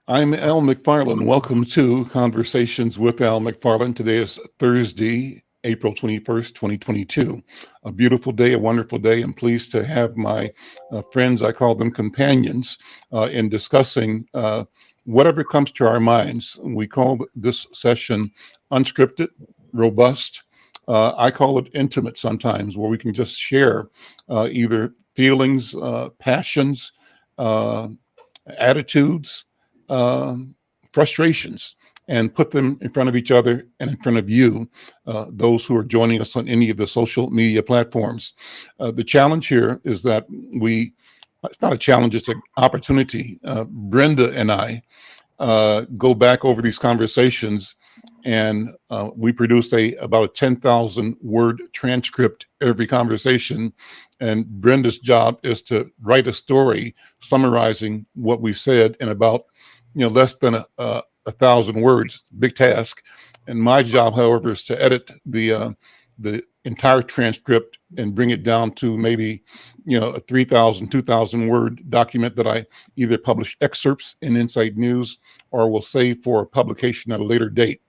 I'm Al McFarlane. Welcome to Conversations with Al McFarlane. Today is Thursday, April 21st, 2022. A beautiful day, a wonderful day. I'm pleased to have my friends, I call them companions, in discussing whatever comes to our minds. We call this session unscripted, robust. I call it intimate sometimes, where we can just share either feelings, passions, attitudes, frustrations, and put them in front of each other and in front of you, those who are joining us on any of the social media platforms. The challenge here is that it's not a challenge, it's an opportunity. Brenda and I go back over these conversations, and we produce about a 10,000 word transcript every conversation. And Brenda's job is to write a story summarizing what we said in about less than a 1,000 words. Big task. And my job, however, is to edit the entire transcript and bring it down to maybe a 3,000, 2,000 word document that I either publish excerpts in Inside News or will save for publication at a later date.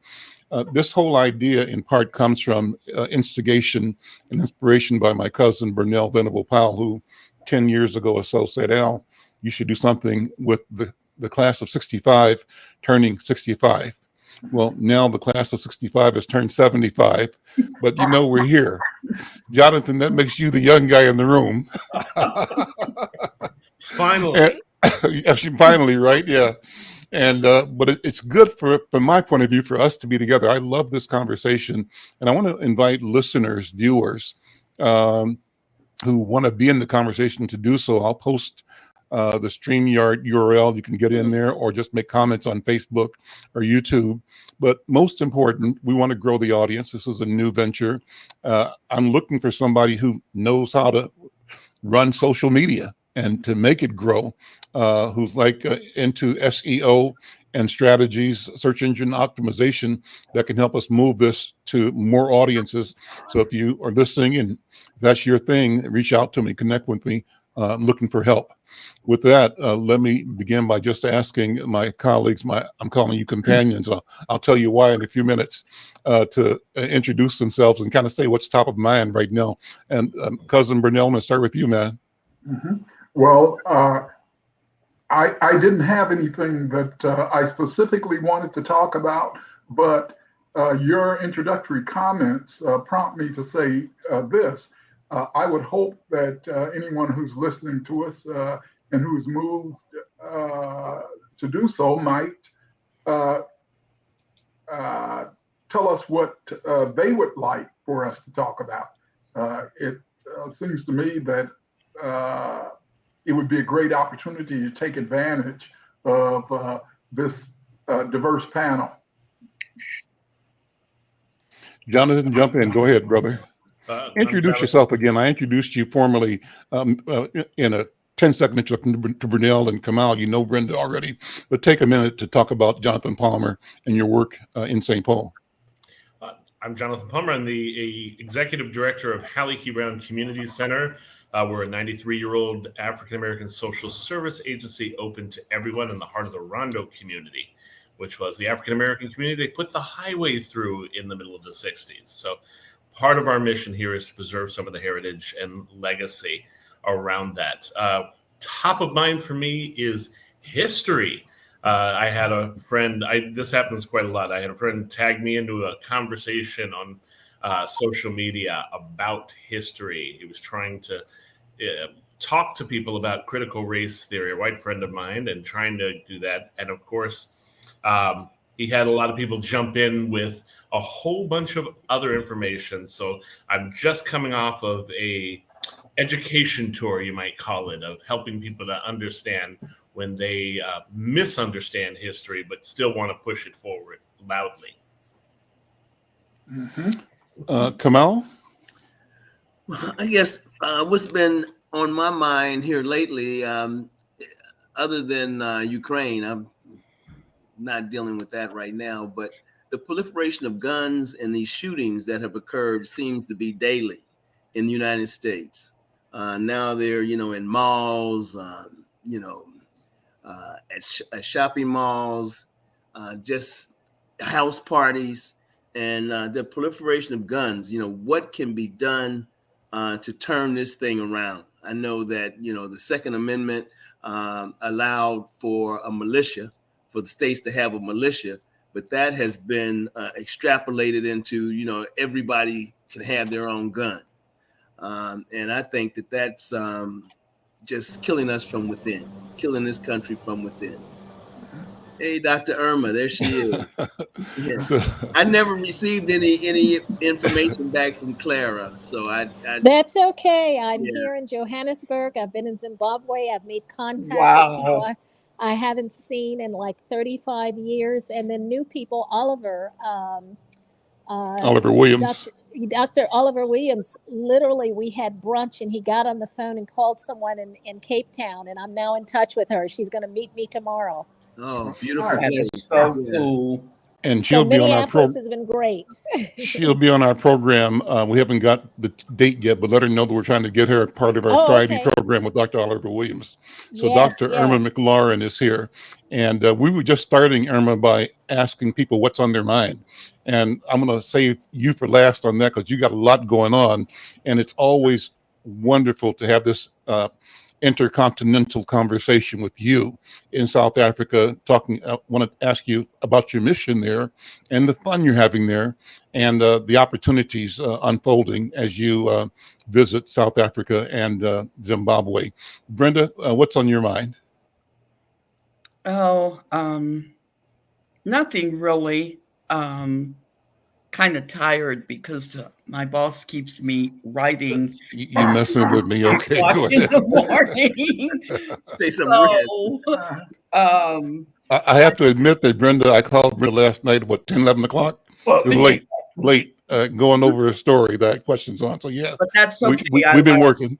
This whole idea in part comes from instigation and inspiration by my cousin Burnele Powell, who 10 years ago or so said, Al, you should do something with the class of 65 turning 65. Well, now the class of 65 has turned 75, but we're here. Jonathan, that makes you the young guy in the room. Finally. Finally, right? Yeah. And but it's good from my point of view for us to be together. I love this conversation, and I want to invite listeners, viewers, who want to be in the conversation to do so. I'll post the StreamYard URL. You can get in there or just make comments on Facebook or YouTube. But most important, we want to grow the audience. This is a new venture. I'm looking for somebody who knows how to run social media and to make it grow, who's into SEO and strategies, search engine optimization, that can help us move this to more audiences. So if you are listening and that's your thing, reach out to me, connect with me. I'm looking for help. With that, let me begin by just asking my colleagues, I'm calling you companions, I'll tell you why in a few minutes, to introduce themselves and kind of say what's top of mind right now. And Cousin Burnele, I'm going to start with you, man. Mm-hmm. Well, I didn't have anything that I specifically wanted to talk about, but your introductory comments prompt me to say this. I would hope that anyone who's listening to us and who's moved to do so might tell us what they would like for us to talk about. It seems to me that it would be a great opportunity to take advantage of this diverse panel. Jonathan, jump in. Go ahead, brother. Introduce yourself again. I introduced you formally in a 10-second introduction to Burnele and Kamau. You know Brenda already, but take a minute to talk about Jonathan Palmer and your work in St. Paul. I'm Jonathan Palmer. I'm the executive director of Hallie Q Community Center. We're a 93-year-old African-American social service agency open to everyone in the heart of the Rondo community, which was the African-American community they put the highway through in the middle of the 60s. So part of our mission here is to preserve some of the heritage and legacy around that. Top of mind for me is history. I had a friend, this happens quite a lot. I had a friend tag me into a conversation on social media about history. He was trying to talk to people about critical race theory, a white friend of mine, and trying to do that. And of course, he had a lot of people jump in with a whole bunch of other information. So I'm just coming off of a education tour, you might call it, of helping people to understand when they misunderstand history, but still want to push it forward loudly. Mm-hmm. Kamau? Well, I guess what's been on my mind here lately, other than Ukraine, I'm not dealing with that right now, but the proliferation of guns and these shootings that have occurred seems to be daily in the United States. Now they're, in malls, at shopping malls, just house parties, and the proliferation of guns. What can be done to turn this thing around? I know that, the Second Amendment allowed for a militia, for the states to have a militia, but that has been extrapolated into, everybody can have their own gun. And I think that that's just killing us from within, killing this country from within. Hey, Dr. Irma, there she is. Yeah. So, I never received any information back from Clara, so I That's okay. I'm Yeah. here in Johannesburg. I've been in Zimbabwe. I've made contact with Wow. people I haven't seen in like 35 years, and then new people. Oliver Williams. Dr. Oliver Williams. Literally, we had brunch, and he got on the phone and called someone in Cape Town, and I'm now in touch with her. She's going to meet me tomorrow. Oh, beautiful That place. is so Yeah. cool. And So she'll be on our Minneapolis has been great. She'll be on our program. We haven't got the date yet, but let her know that we're trying to get her a part of our Oh, Friday okay. program with Dr. Oliver Williams. So Yes, Dr. Irma yes. McClaurin is here. And we were just starting, Irma, by asking people what's on their mind. And I'm going to save you for last on that because you got a lot going on. And it's always wonderful to have this intercontinental conversation with you in South Africa. I want to ask you about your mission there and the fun you're having there and the opportunities unfolding as you visit South Africa and Zimbabwe. Brenda, what's on your mind? Oh, nothing really. Kind of tired because my boss keeps me writing. You messing with me? Okay, go in ahead. the morning. Say some weird. So, I have to admit that Brenda, I called Brenda last night at what, 10, 11 o'clock? It was late, going over a story that I had questions on. So yeah, but that's okay. we've been working.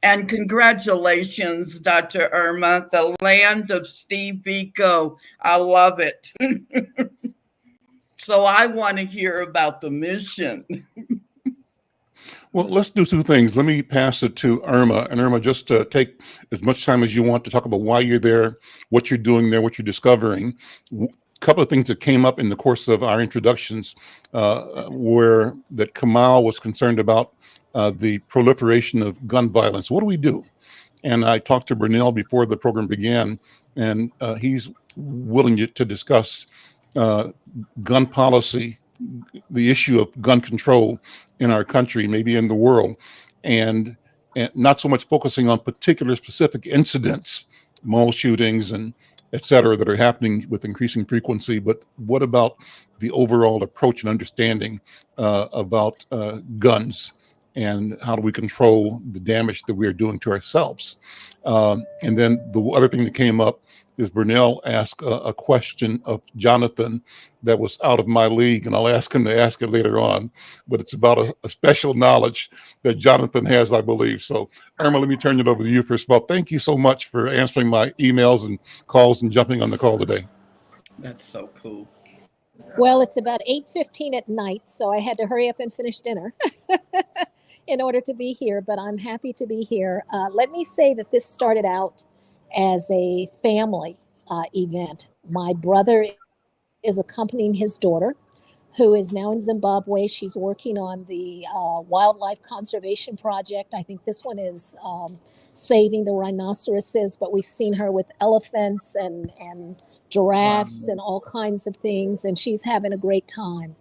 And congratulations, Dr. Irma, the land of Steve Biko. I love it. So I want to hear about the mission. Well, let's do two things. Let me pass it to Irma. And Irma, just take as much time as you want to talk about why you're there, what you're doing there, what you're discovering. A couple of things that came up in the course of our introductions were that Kamau was concerned about the proliferation of gun violence. What do we do? And I talked to Burnele before the program began, and he's willing to discuss gun policy, the issue of gun control in our country, maybe in the world, and not so much focusing on particular specific incidents, mall shootings and et cetera, that are happening with increasing frequency, but what about the overall approach and understanding about guns and how do we control the damage that we are doing to ourselves? And then the other thing that came up is Burnele asked a question of Jonathan that was out of my league, and I'll ask him to ask it later on, but it's about a special knowledge that Jonathan has, I believe. So Irma, let me turn it over to you first of all. Thank you so much for answering my emails and calls and jumping on the call today. That's so cool. Well, it's about 8:15 at night, so I had to hurry up and finish dinner in order to be here, but I'm happy to be here. Let me say that this started out as a family event. My brother is accompanying his daughter, who is now in Zimbabwe. She's working on the wildlife conservation project. I think this one is saving the rhinoceroses, but we've seen her with elephants and giraffes and all kinds of things, and she's having a great time.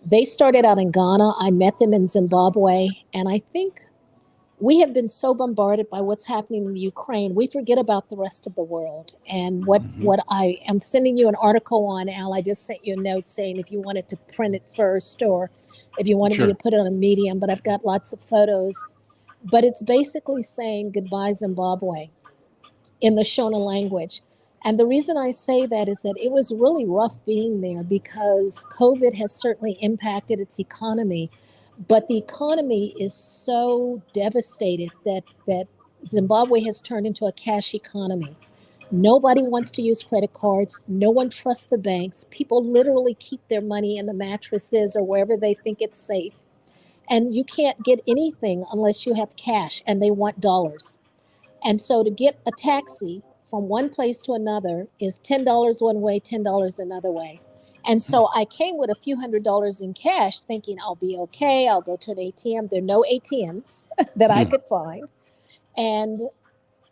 They started out in Ghana. I met them in Zimbabwe, and I think we have been so bombarded by what's happening in Ukraine, we forget about the rest of the world. And what I am sending you an article on, Al, I just sent you a note saying if you wanted to print it first or if you wanted me to put it on a medium, but I've got lots of photos. But it's basically saying goodbye Zimbabwe in the Shona language. And the reason I say that is that it was really rough being there because COVID has certainly impacted its economy. But the economy is so devastated that Zimbabwe has turned into a cash economy. Nobody wants to use credit cards. No one trusts the banks. People literally keep their money in the mattresses or wherever they think it's safe. And you can't get anything unless you have cash, and they want dollars. And so to get a taxi from one place to another is $10 one way, $10 another way. And so I came with a few $100s in cash thinking I'll be okay. I'll go to an ATM. There are no ATMs that I could find. And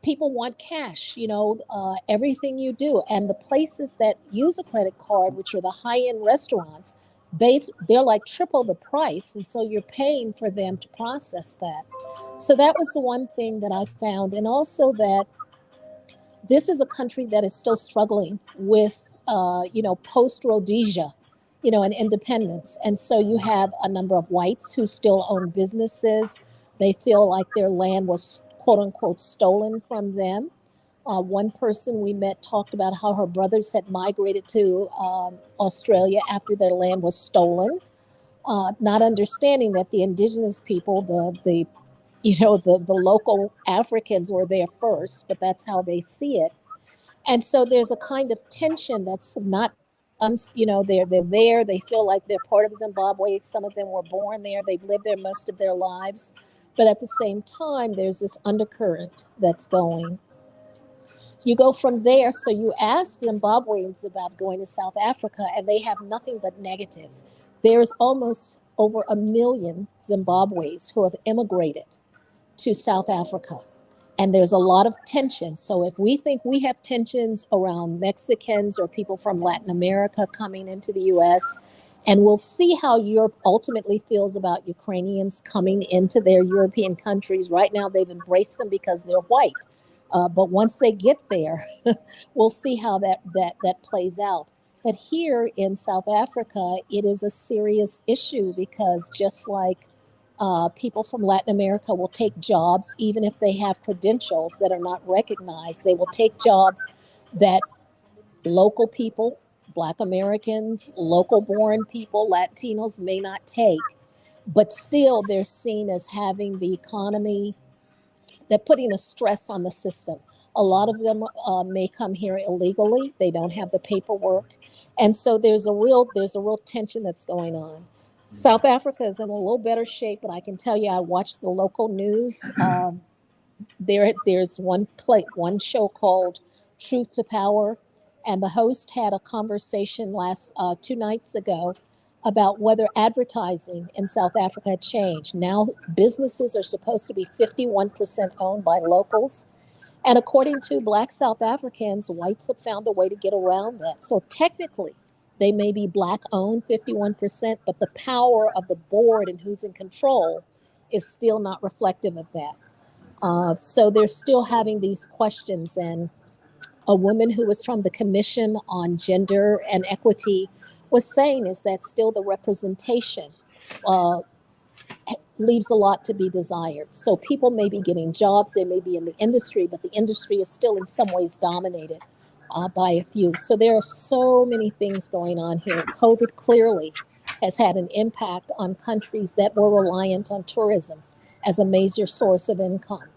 people want cash, everything you do. And the places that use a credit card, which are the high-end restaurants, they're like triple the price. And so you're paying for them to process that. So that was the one thing that I found. And also that this is a country that is still struggling with, post-Rhodesia, and independence. And so you have a number of whites who still own businesses. They feel like their land was, quote unquote, stolen from them. One person we met talked about how her brothers had migrated to Australia after their land was stolen, not understanding that the indigenous people, the local Africans were there first, but that's how they see it. And so there's a kind of tension that's not, they're there, they feel like they're part of Zimbabwe. Some of them were born there, they've lived there most of their lives. But at the same time, there's this undercurrent that's going. You go from there, so you ask Zimbabweans about going to South Africa, and they have nothing but negatives. There's almost over 1 million Zimbabweans who have immigrated to South Africa. And there's a lot of tension. So if we think we have tensions around Mexicans or people from Latin America coming into the US, and we'll see how Europe ultimately feels about Ukrainians coming into their European countries. Right now, they've embraced them because they're white. But once they get there, we'll see how that plays out. But here in South Africa, it is a serious issue because just like people from Latin America will take jobs, even if they have credentials that are not recognized. They will take jobs that local people, Black Americans, local born people, Latinos may not take, but still they're seen as having the economy, they're putting a stress on the system. A lot of them may come here illegally. They don't have the paperwork. And so there's a real tension that's going on. South Africa is in a little better shape, but I can tell you, I watched the local news. There's one show called Truth to Power, and the host had a conversation 2 nights ago about whether advertising in South Africa had changed. Now businesses are supposed to be 51% owned by locals. And according to Black South Africans, whites have found a way to get around that. So technically, they may be Black owned 51%, but the power of the board and who's in control is still not reflective of that. So they're still having these questions. And a woman who was from the Commission on Gender and Equity was saying is that still the representation leaves a lot to be desired. So people may be getting jobs, they may be in the industry, but the industry is still in some ways dominated by a few. So there are so many things going on here. COVID clearly has had an impact on countries that were reliant on tourism as a major source of income.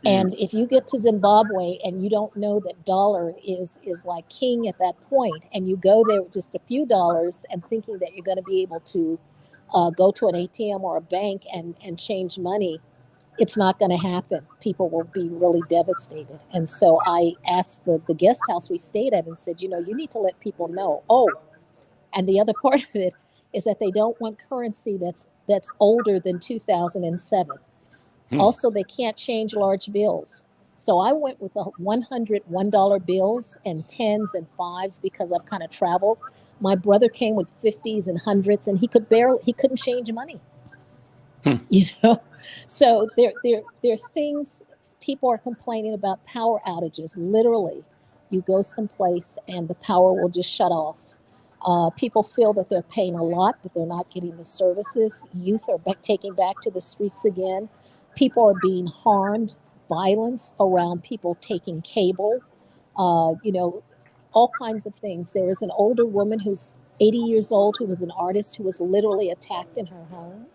And if you get to Zimbabwe and you don't know that dollar is like king at that point, and you go there with just a few dollars and thinking that you're going to be able to go to an ATM or a bank and change money, it's not going to happen. People will be really devastated. And so I asked the guest house we stayed at and said, you need to let people know. Oh, and the other part of it is that they don't want currency that's older than 2007. Also, they can't change large bills. So I went with the $100 bills and 10s and 5s because I've kind of traveled. My brother came with 50s and 100s, and he couldn't change money. So there are things. People are complaining about power outages. Literally, you go someplace and the power will just shut off. People feel that they're paying a lot, but they're not getting the services. Youth are taking back to the streets again. People are being harmed, violence around people taking cable, all kinds of things. There is an older woman who's 80 years old, who was an artist, who was literally attacked in her home.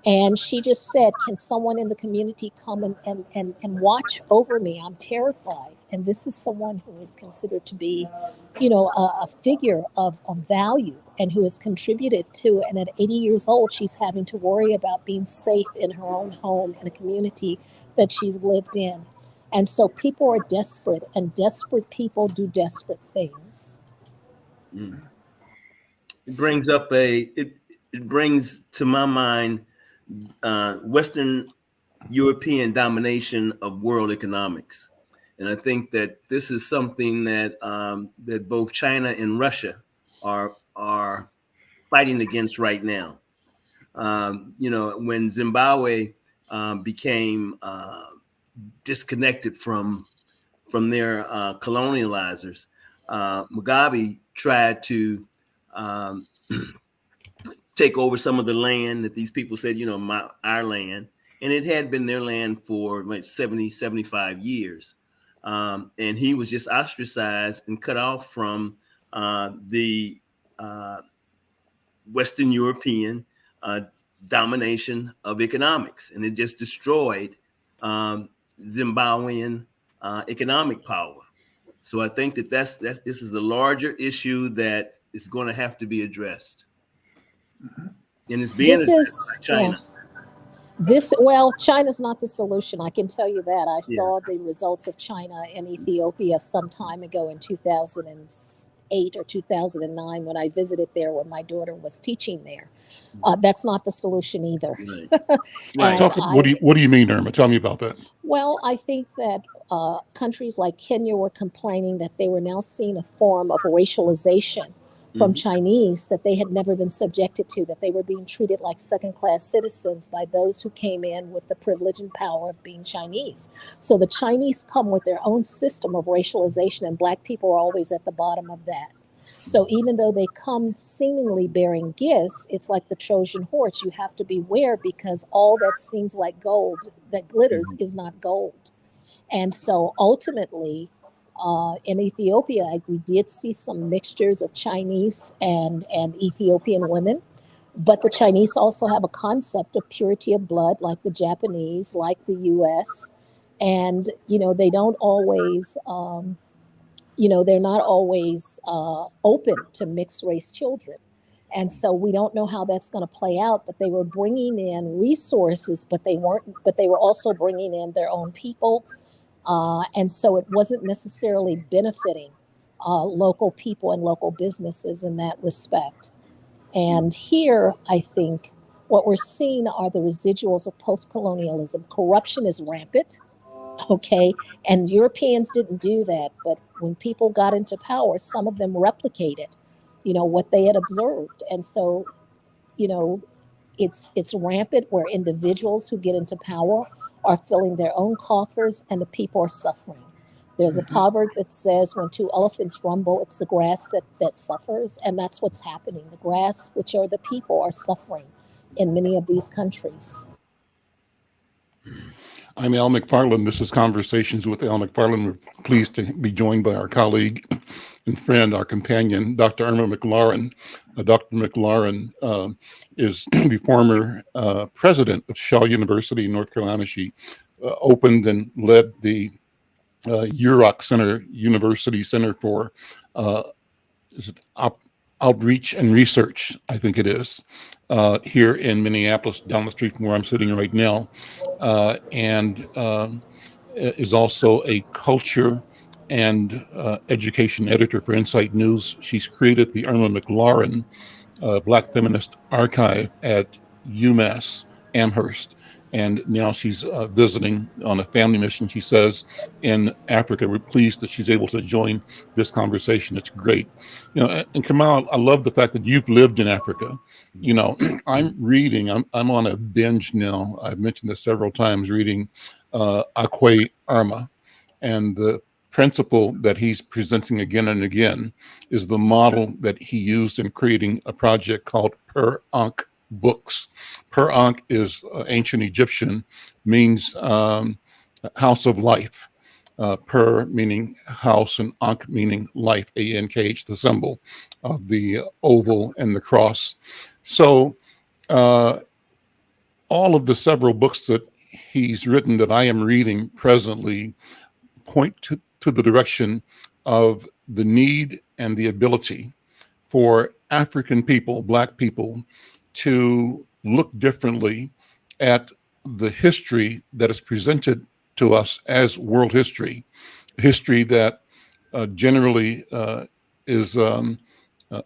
And she just said, can someone in the community come and watch over me? I'm terrified. And this is someone who is considered to be, a figure of value and who has contributed to, and at 80 years old, she's having to worry about being safe in her own home in a community that she's lived in. And so people are desperate, and desperate people do desperate things. Mm. It brings up it brings to my mind Western European domination of world economics. And I think that this is something that that both China and Russia are fighting against right now. You know, when Zimbabwe became disconnected from their colonializers, Mugabe tried to take over some of the land that these people said, you know, our land. And it had been their land for like 70, 75 years. And he was just ostracized and cut off from the Western European domination of economics. And it just destroyed Zimbabwean economic power. So I think that this is a larger issue that is going to have to be addressed. And it's being addressed by China. Yes. Well, China's not the solution. I can tell you that. I saw the results of China and Ethiopia some time ago in 2008 or 2009 when I visited there when my daughter was teaching there. That's not the solution either. Right. What do you mean, Irma? Tell me about that. Well, I think that countries like Kenya were complaining that they were now seeing a form of racialization from Chinese that they had never been subjected to, that they were being treated like second-class citizens by those who came in with the privilege and power of being Chinese. So the Chinese come with their own system of racialization, and Black people are always at the bottom of that. So even though they come seemingly bearing gifts, it's like the Trojan horse. You have to beware because all that seems like gold that glitters is not gold. And so ultimately, in Ethiopia, we did see some mixtures of Chinese and Ethiopian women, but the Chinese also have a concept of purity of blood, like the Japanese, like the U.S., and they don't always, they're not always open to mixed race children, and so we don't know how that's going to play out. But they were bringing in resources, but they were also bringing in their own people. And so it wasn't necessarily benefiting local people and local businesses in that respect. And here, I think what we're seeing are the residuals of post-colonialism. Corruption is rampant, okay? And Europeans didn't do that. But when people got into power, some of them replicated, what they had observed. And so, it's rampant where individuals who get into power are filling their own coffers and the people are suffering. There's a proverb that says when two elephants rumble, it's the grass that suffers. And that's what's happening. The grass, which are the people, are suffering in many of these countries. I'm Al McFarlane. This is Conversations with Al McFarlane. We're pleased to be joined by our colleague and friend, our companion, Dr. Irma McClaurin. Dr. McClaurin is the former president of Shaw University in North Carolina. She opened and led the UROC Center, University Center for Outreach and Research, I think it is, here in Minneapolis, down the street from where I'm sitting right now, and is also a culture and education editor for Insight News. She's created the Irma McClaurin Black Feminist Archive at UMass Amherst. And now she's visiting on a family mission, she says, in Africa. We're pleased that she's able to join this conversation. It's great. And Kamau, I love the fact that you've lived in Africa. I'm reading, I'm on a binge now. I've mentioned this several times, reading Akwe Arma. And the principle that he's presenting again and again is the model that he used in creating a project called Per Ankh Books. Per Ankh is ancient Egyptian, means house of life. Per meaning house and Ankh meaning life, A-N-K-H, the symbol of the oval and the cross. So all of the several books that he's written that I am reading presently point to the direction of the need and the ability for African people, Black people, to look differently at the history that is presented to us as world history, history that generally is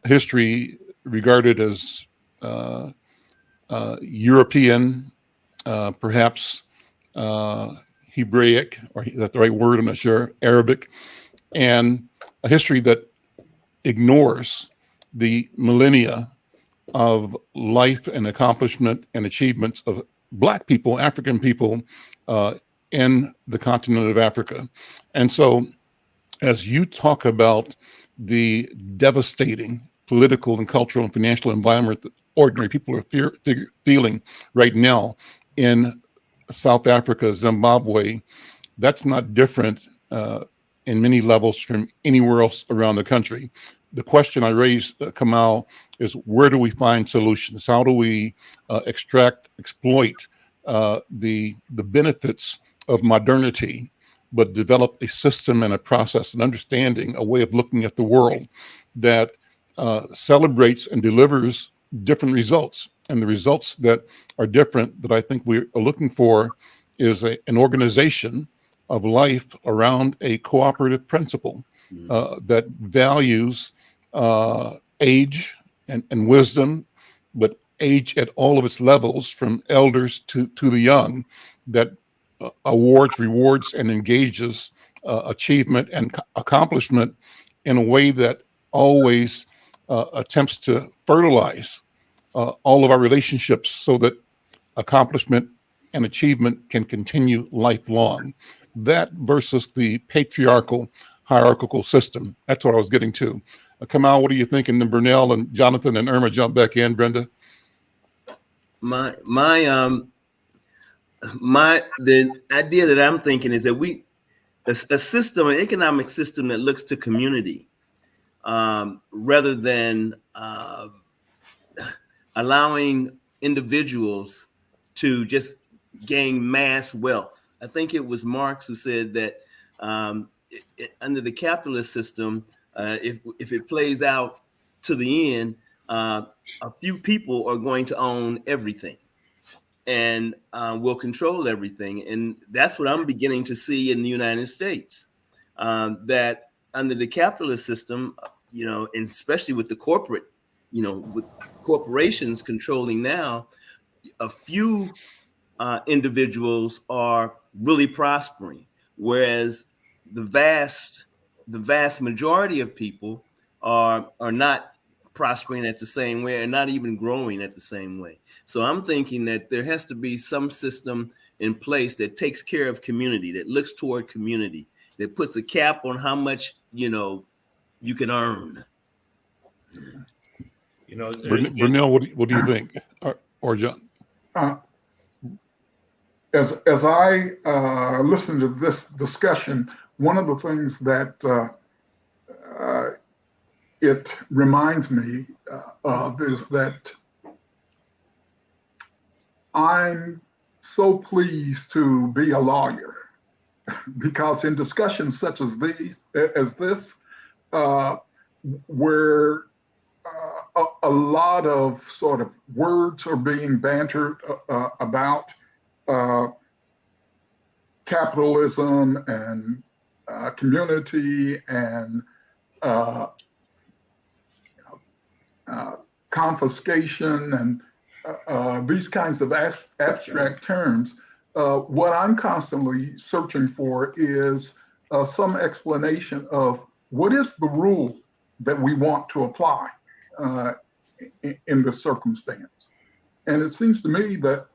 history regarded as European, perhaps Hebraic, or is that the right word? I'm not sure, Arabic, and a history that ignores the millennia of life and accomplishment and achievements of Black people, African people in the continent of Africa. And so as you talk about the devastating political and cultural and financial environment that ordinary people are feeling right now in South Africa, Zimbabwe, that's not different in many levels from anywhere else around the country. The question I raised, Kamau, is where do we find solutions? How do we exploit the benefits of modernity, but develop a system and a process, an understanding, a way of looking at the world that celebrates and delivers different results? And the results that are different that I think we are looking for is an organization of life around a cooperative principle that values age and wisdom, but age at all of its levels, from elders to the young, that awards, rewards, and engages achievement and accomplishment in a way that always attempts to fertilize all of our relationships so that accomplishment and achievement can continue lifelong. That versus the patriarchal, hierarchical system. That's what I was getting to. Kamau, what are you thinking? Then Burnele and Jonathan and Irma jump back in. Brenda? The idea that I'm thinking is that a system, an economic system that looks to community rather than allowing individuals to just gain mass wealth. I think it was Marx who said that under the capitalist system, if it plays out to the end, a few people are going to own everything and will control everything. And that's what I'm beginning to see in the United States, that under the capitalist system, and especially with the corporate, with corporations controlling now, a few individuals are really prospering, whereas the vast majority of people are not prospering at the same way and not even growing at the same way. So I'm thinking that there has to be some system in place that takes care of community, that looks toward community, that puts a cap on how much you can earn. Burnele, what do you think? Or John? As I listen to this discussion, one of the things that it reminds me of is that I'm so pleased to be a lawyer, because in discussions such as this, where a lot of sort of words are being bantered about capitalism and community and confiscation and these kinds of abstract terms, what I'm constantly searching for is some explanation of what is the rule that we want to apply in this circumstance. And it seems to me that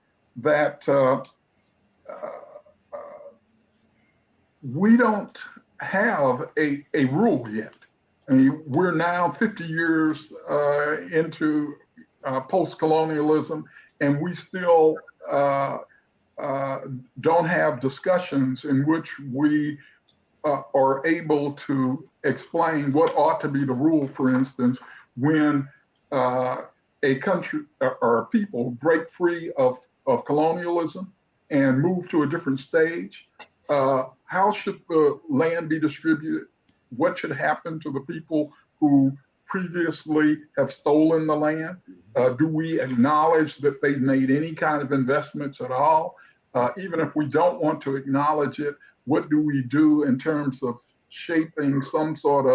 we don't have a rule yet. I mean, we're now 50 years into post-colonialism, and we still don't have discussions in which we are able to explain what ought to be the rule, for instance, when a country or people break free of colonialism and move to a different stage. How should the land be distributed? What should happen to the people who previously have stolen the land? Do we acknowledge that they've made any kind of investments at all? even if we don't want to acknowledge it, what do we do in terms of shaping some sort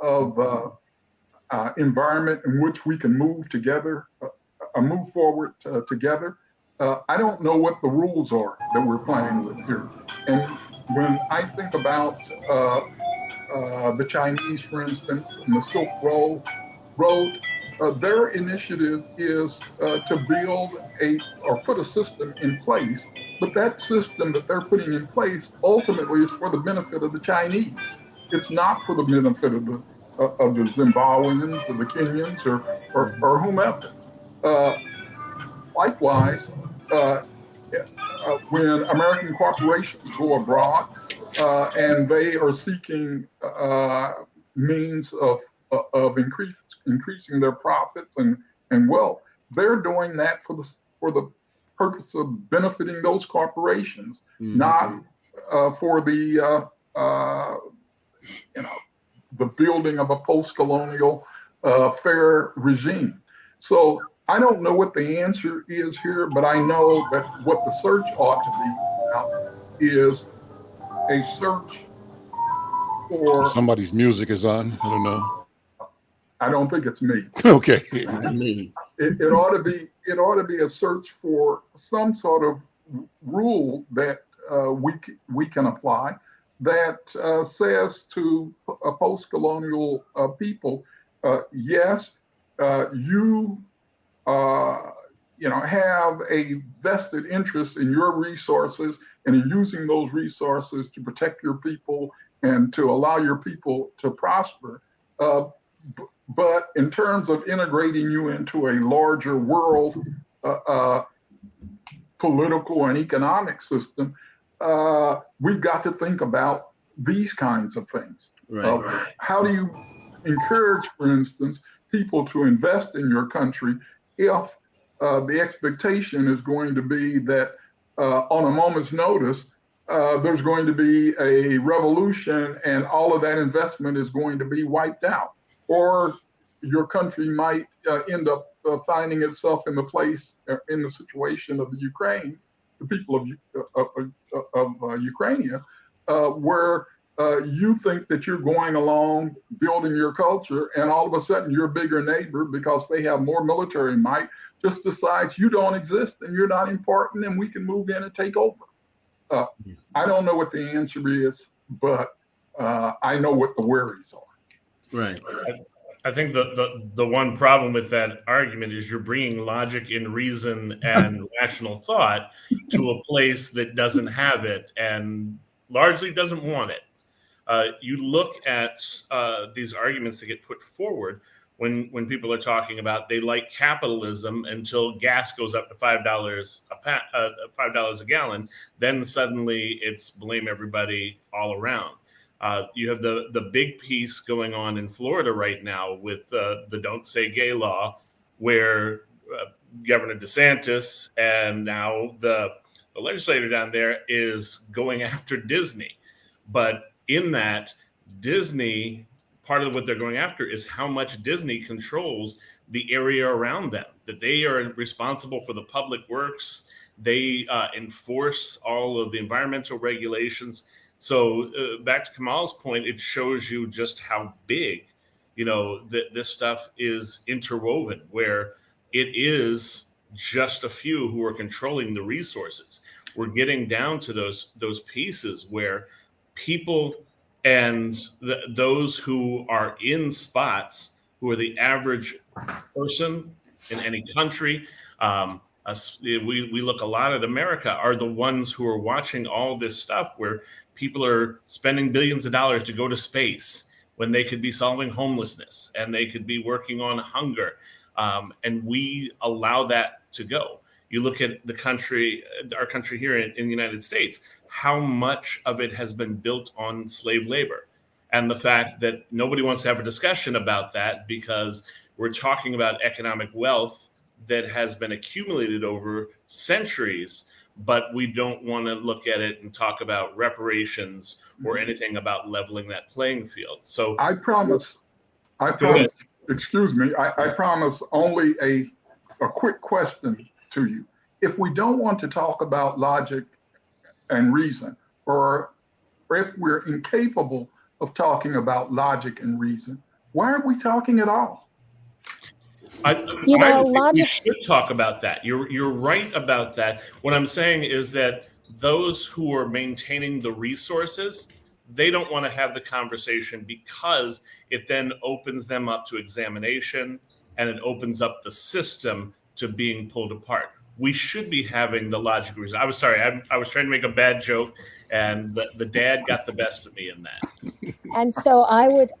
of environment in which we can move together, move forward together? I don't know what the rules are that we're playing with here. And when I think about the Chinese, for instance, and the Silk Road, their initiative is to build or put a system in place, but that system that they're putting in place ultimately is for the benefit of the Chinese. It's not for the benefit of the Zimbabweans or the Kenyans or whomever. Likewise, when American corporations go abroad and they are seeking means of increasing their profits and wealth, they're doing that for the purpose of benefiting those corporations, not for the the building of a post-colonial fair regime. So I don't know what the answer is here, but I know that what the search ought to be about is a search for. Somebody's music is on. I don't know. I don't think it's me. Okay. Me. It ought to be a search for some sort of rule that we can apply that says to a post-colonial people, yes, you have a vested interest in your resources and in using those resources to protect your people and to allow your people to prosper. But in terms of integrating you into a larger world political and economic system, we've got to think about these kinds of things. Right. How do you encourage, for instance, people to invest in your country if the expectation is going to be that on a moment's notice, there's going to be a revolution and all of that investment is going to be wiped out? Or your country might end up finding itself in the situation of the Ukraine, the people of Ukraine, where you think that you're going along building your culture, and all of a sudden your bigger neighbor, because they have more military might, just decides you don't exist and you're not important and we can move in and take over. I don't know what the answer is, but I know what the worries are. Right. I think the one problem with that argument is you're bringing logic and reason and rational thought to a place that doesn't have it and largely doesn't want it. You look at these arguments that get put forward when people are talking about they like capitalism until gas goes up to $5 a gallon, then suddenly it's blame everybody all around. You have the big piece going on in Florida right now with the Don't Say Gay law, where Governor DeSantis and now the legislator down there is going after Disney. But in that, Disney, part of what they're going after is how much Disney controls the area around them, that they are responsible for the public works. They enforce all of the environmental regulations. So back to Kamau's point, it shows you just how big, this stuff is interwoven, where it is just a few who are controlling the resources. We're getting down to those pieces where people and those who are in spots, who are the average person in any country, we look a lot at America, are the ones who are watching all this stuff where people are spending billions of dollars to go to space when they could be solving homelessness and they could be working on hunger. And we allow that to go. You look at our country here in the United States, how much of it has been built on slave labor, and the fact that nobody wants to have a discussion about that because we're talking about economic wealth that has been accumulated over centuries, but we don't want to look at it and talk about reparations or anything about leveling that playing field. So I promise, excuse me, I promise only a quick question to you. if we don't want to talk about logic and reason, or if we're incapable of talking about logic and reason, why aren't we talking at all? We should talk about that. You're right about that. What I'm saying is that those who are maintaining the resources, they don't want to have the conversation because it then opens them up to examination and it opens up the system to being pulled apart. We should be having the logical reason. I was sorry. I was trying to make a bad joke, and the dad got the best of me in that. And so I would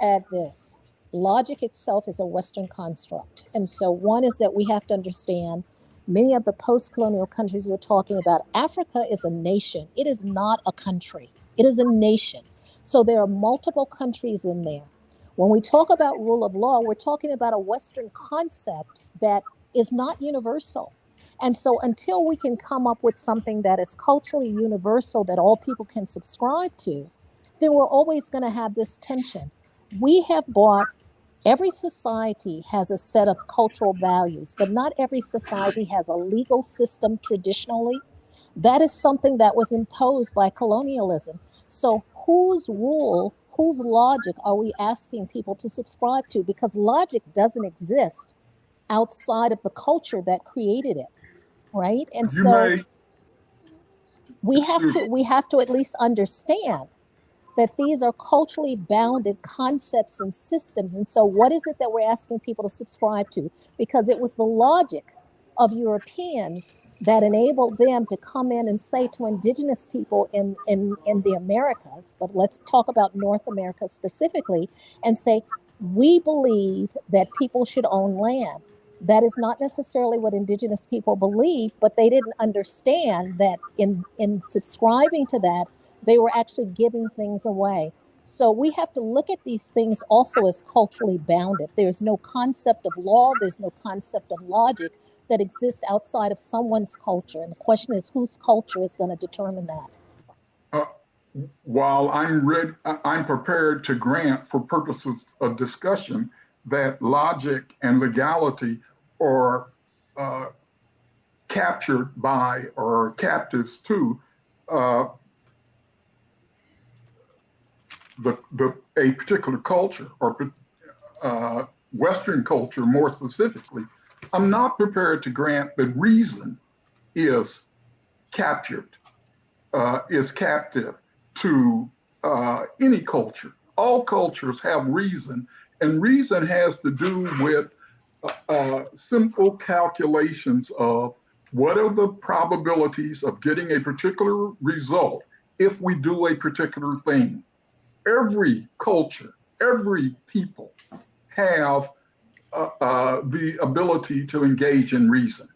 add this. Logic itself is a Western construct. And so one is that we have to understand many of the post-colonial countries we're talking about, Africa is a nation. It is not a country. It is a nation. So there are multiple countries in there. When we talk about rule of law, we're talking about a Western concept that is not universal. And so until we can come up with something that is culturally universal that all people can subscribe to, then we're always going to have this tension. We have bought, every society has a set of cultural values, but not every society has a legal system traditionally. That is something that was imposed by colonialism. So whose rule, whose logic are we asking people to subscribe to? Because logic doesn't exist outside of the culture that created it, right? And so we have to at least understand that these are culturally bounded concepts and systems. And so what is it that we're asking people to subscribe to? Because it was the logic of Europeans that enabled them to come in and say to indigenous people in the Americas, but let's talk about North America specifically, and say, we believe that people should own land. That is not necessarily what indigenous people believe, but they didn't understand that in subscribing to that, they were actually giving things away. So we have to look at these things also as culturally bounded. There's no concept of law, there's no concept of logic that exists outside of someone's culture. And the question is, whose culture is going to determine that? While I'm prepared to grant, for purposes of discussion, that logic and legality are captured by or captives to a particular culture, or Western culture more specifically, I'm not prepared to grant that reason is captured, is captive to any culture. All cultures have reason, and reason has to do with simple calculations of what are the probabilities of getting a particular result if we do a particular thing. Every culture, every people have the ability to engage in reason.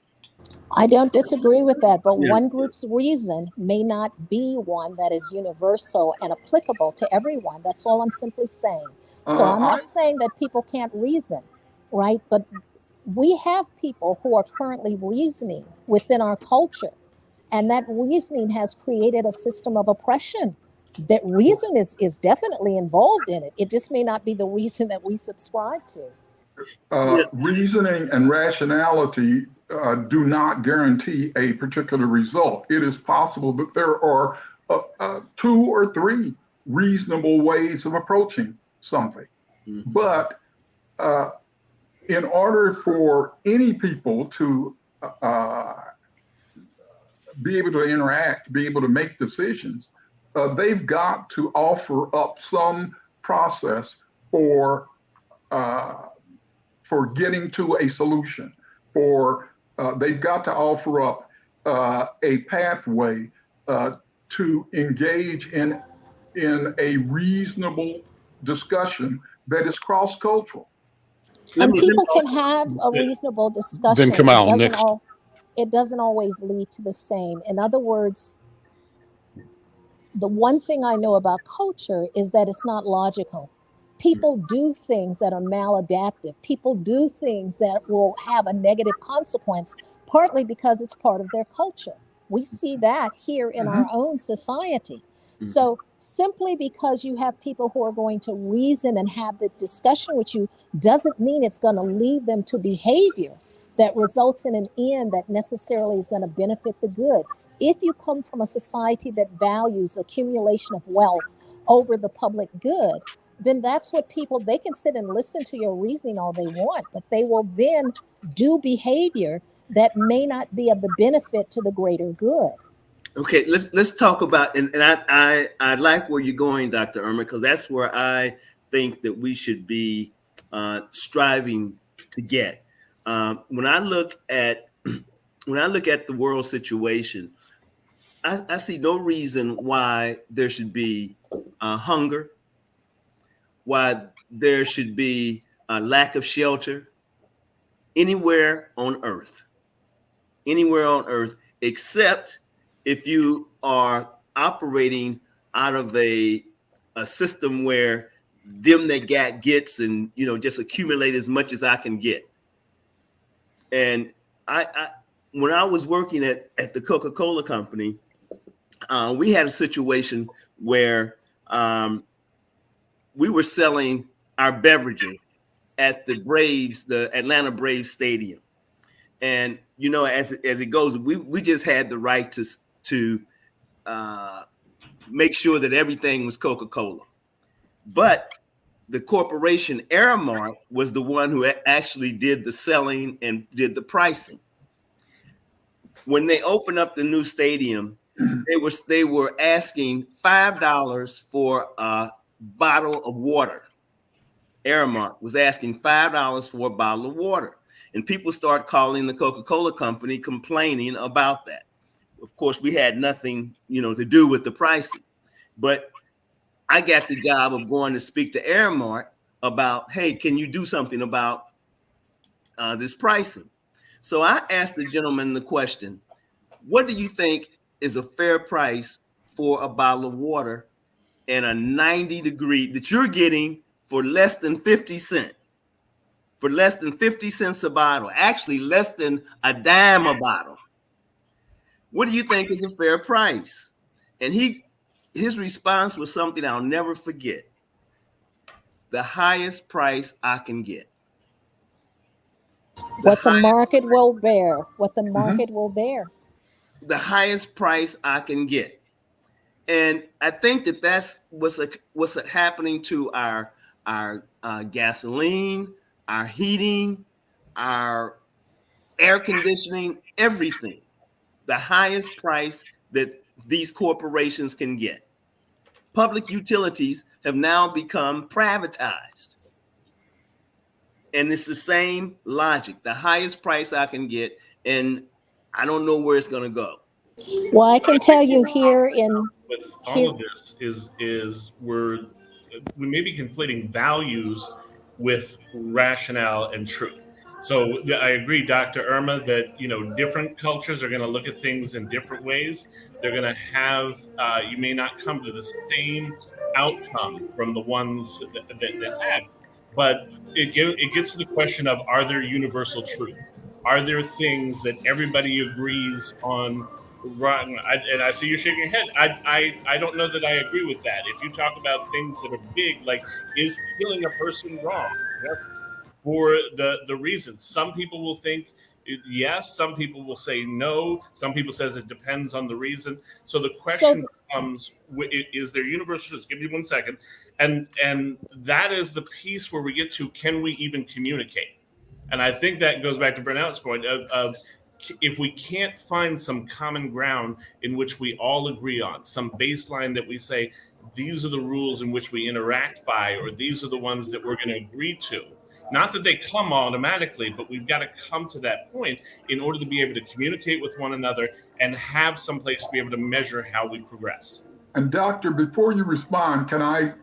I don't disagree with that, but one group's reason may not be one that is universal and applicable to everyone. That's all I'm simply saying. So I'm not saying that people can't reason, right? But we have people who are currently reasoning within our culture, and that reasoning has created a system of oppression. That reason is definitely involved in it. It just may not be the reason that we subscribe to. Reasoning and rationality do not guarantee a particular result. It is possible that there are 2 or 3 reasonable ways of approaching something. Mm-hmm. But in order for any people to be able to interact, be able to make decisions, they've got to offer up some process for getting to a solution. They've got to offer up a pathway to engage in a reasonable discussion that is cross-cultural. And people can have a reasonable discussion. Then Kamau, next. It doesn't always lead to the same. In other words, the one thing I know about culture is that it's not logical. People do things that are maladaptive. People do things that will have a negative consequence, partly because it's part of their culture. We see that here in our own society. So simply because you have people who are going to reason and have the discussion with you doesn't mean it's going to lead them to behavior that results in an end that necessarily is going to benefit the good. If you come from a society that values accumulation of wealth over the public good, then that's what people, they can sit and listen to your reasoning all they want, but they will then do behavior that may not be of the benefit to the greater good. Okay, let's talk about, and I like where you're going, Dr. Irma, because that's where I think that we should be striving to get. When I look at the world situation, I see no reason why there should be hunger, why there should be a lack of shelter anywhere on earth, except if you are operating out of a system where them that got gets and, you know, just accumulate as much as I can get. And I when I was working at the Coca Cola Company, we had a situation where we were selling our beverages at the Atlanta Braves Stadium. And, you know, as it goes, we just had the right to make sure that everything was Coca-Cola. But the corporation Aramark was the one who actually did the selling and did the pricing. When they opened up the new stadium, they were asking $5 for a bottle of water. Aramark was asking $5 for a bottle of water. And people start calling the Coca-Cola Company complaining about that. Of course, we had nothing, you know, to do with the pricing. But I got the job of going to speak to Aramark about, hey, can you do something about this pricing? So I asked the gentleman the question, what do you think is a fair price for a bottle of water and a 90-degree that you're getting for less than 50 cents? For less than 50 cents a bottle, actually less than a dime a bottle. What do you think is a fair price? And his response was something I'll never forget. The highest price I can get. What the market will bear. What the market will bear. The highest price I can get. And I think that's what's happening to our gasoline, our heating, our air conditioning, everything. The highest price that these corporations can get. Public utilities have now become privatized. And it's the same logic. The highest price I can get, and I don't know where it's going to go. Well, I can tell you here in... With all of this is we may be conflating values with rationale and truth. So I agree, Dr. Irma, that, you know, different cultures are going to look at things in different ways. They're going to have, you may not come to the same outcome from the ones that have, but it gets to the question of, are there universal truths? Are there things that everybody agrees on? Right, and I see you shaking your head. I don't know that I agree with that. If you talk about things that are big, like, is killing a person wrong? For the reasons. Some people will think yes, some people will say no, some people says it depends on the reason. So the question becomes, is there universal truth? Give me 1 second. And that is the piece where we get to, can we even communicate? And I think that goes back to Burnele's point of if we can't find some common ground in which we all agree on, some baseline that we say, these are the rules in which we interact by, or these are the ones that we're going to agree to. Not that they come automatically, but we've got to come to that point in order to be able to communicate with one another and have some place to be able to measure how we progress. And Doctor, before you respond, can I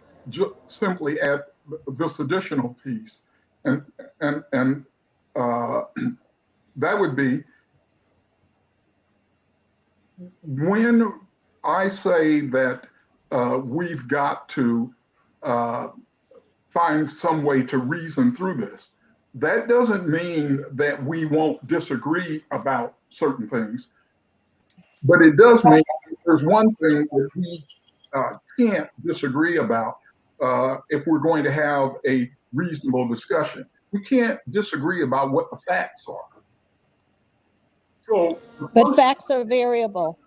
simply add this additional piece? And that would be, when I say that we've got to find some way to reason through this, that doesn't mean that we won't disagree about certain things, but it does mean there's one thing that we can't disagree about if we're going to have a reasonable discussion. We can't disagree about what the facts are. So But facts are variable.